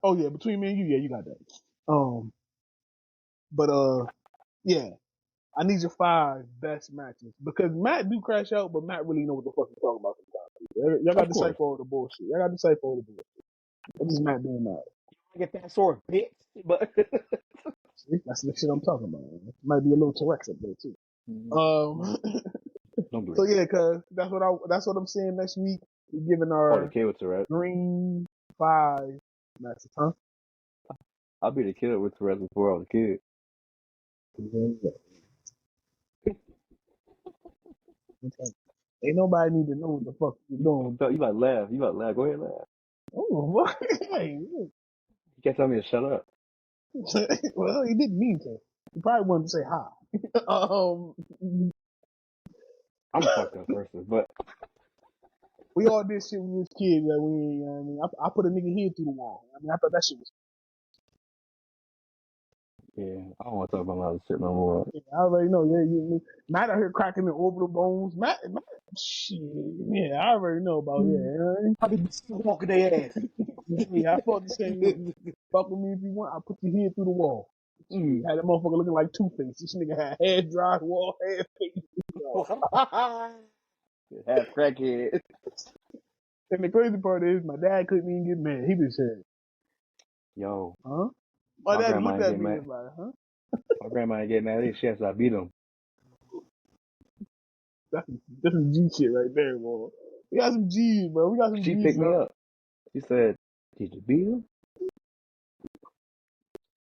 Oh yeah, between me and you, yeah, you got that. But yeah, I need your 5 best matches because Matt do crash out, but Matt really know what the fuck he's talking about sometimes. Y'all got to decipher all the bullshit. Y'all got to decipher all the bullshit. That's just Matt being Matt. Get that sword, bitch. But See, that's the shit I'm talking about. Man. Might be a little T-Rex up there too. don't do So that. yeah, cause that's what I'm saying next week. We're giving Oh, the our kid with Tourette. green 5 matches, huh? I'll be the kid with Tourette before I was a kid. Okay. Ain't nobody need to know what the fuck you're doing. You about to laugh. You about to laugh. Go ahead and laugh. Oh, what? Hey, You can't tell me to shut up. well, he didn't mean to. He probably wanted to say hi. I'm a fucked up person, but We all did shit when we was kids that we, you know what I mean, I put a nigga head through the wall. I mean, I thought that shit was. yeah, I don't want to talk about my other shit no more. Yeah, I already know. Yeah, Matt out here cracking the orbital bones. Matt, shit. Yeah, I already know about. Yeah, you know what I mean? I be walking their ass. Yeah, I felt the same way. Fuck with me if you want. I'll put your head through the wall. Had that motherfucker looking like Two-Face. This nigga had hair dry, wall, hair face. Half crackhead. And the crazy part is, my dad couldn't even get mad. He just said, Yo, huh? My dad grandma looked ain't at get me mad. and was like, huh? My grandma ain't get mad. She has I beat him. This is G shit right there, bro. We got some G's, bro. We got some She G's, picked me bro. up. She said, "Did you beat him?"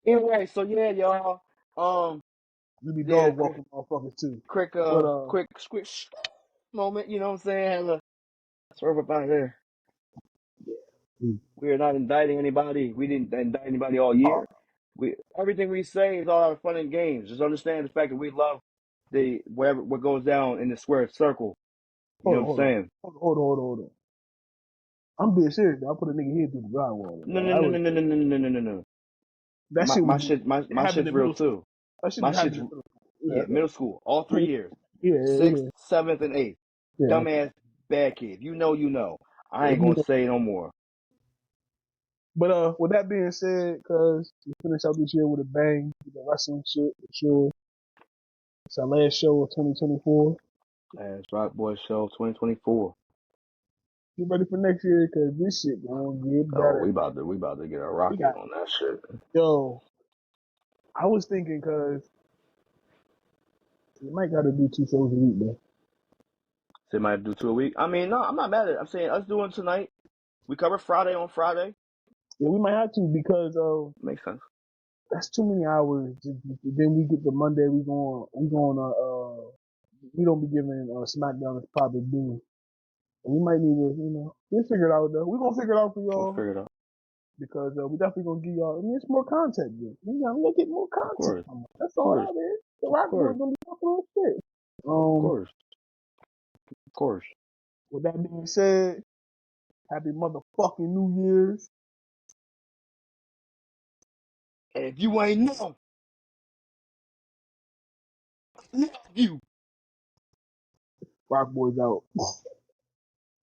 Anyway, so yeah, y'all. We be Yeah, dog walking motherfuckers too. quick, But quick moment. You know what I'm saying? Have a swerve up out there. We are not indicting anybody. We didn't indict anybody all year. Everything we say is all out of fun and games. Just understand the fact that we love what goes down in the square circle. You know what I'm saying? hold on. I'm being serious. I put a nigga head through the drywall. No. That shit My was shit, my happened shit's in real middle school. too. That shit My happened shit's in middle school. yeah, middle school, all 3 years, Yeah. 6th, 7th, and 8th. Yeah. Dumbass bad kid. You know. I ain't Yeah. gonna say no more. But with that being said, cause we finished out this year with a bang, with the wrestling shit for sure. It's our last show of 2024. Last Rockboy Show 2024. Get ready for next year, cause this shit gonna get Oh, better. we about to get a rocket on that shit. Yo, I was thinking, cause you might gotta do 2 shows a week, man. They might do 2 a week. I mean, no, I'm not mad at it. I'm saying us doing tonight. We cover Friday on Friday. Yeah, we might have to because Makes sense. that's too many hours. Then we get the Monday. We don't be giving SmackDown its proper due. We might need to, we'll figure it out though. We're gonna figure it out for We'll y'all figure it out. because we definitely gonna give y'all. I mean, it's more content. Then. We're gonna get more Of content. course. That's Of all course. that is. The Of Rockboys course. gonna be talking on shit. Of course. Of course. With that being said, happy motherfucking New Year's. And if you ain't know, I love you. Rockboys out.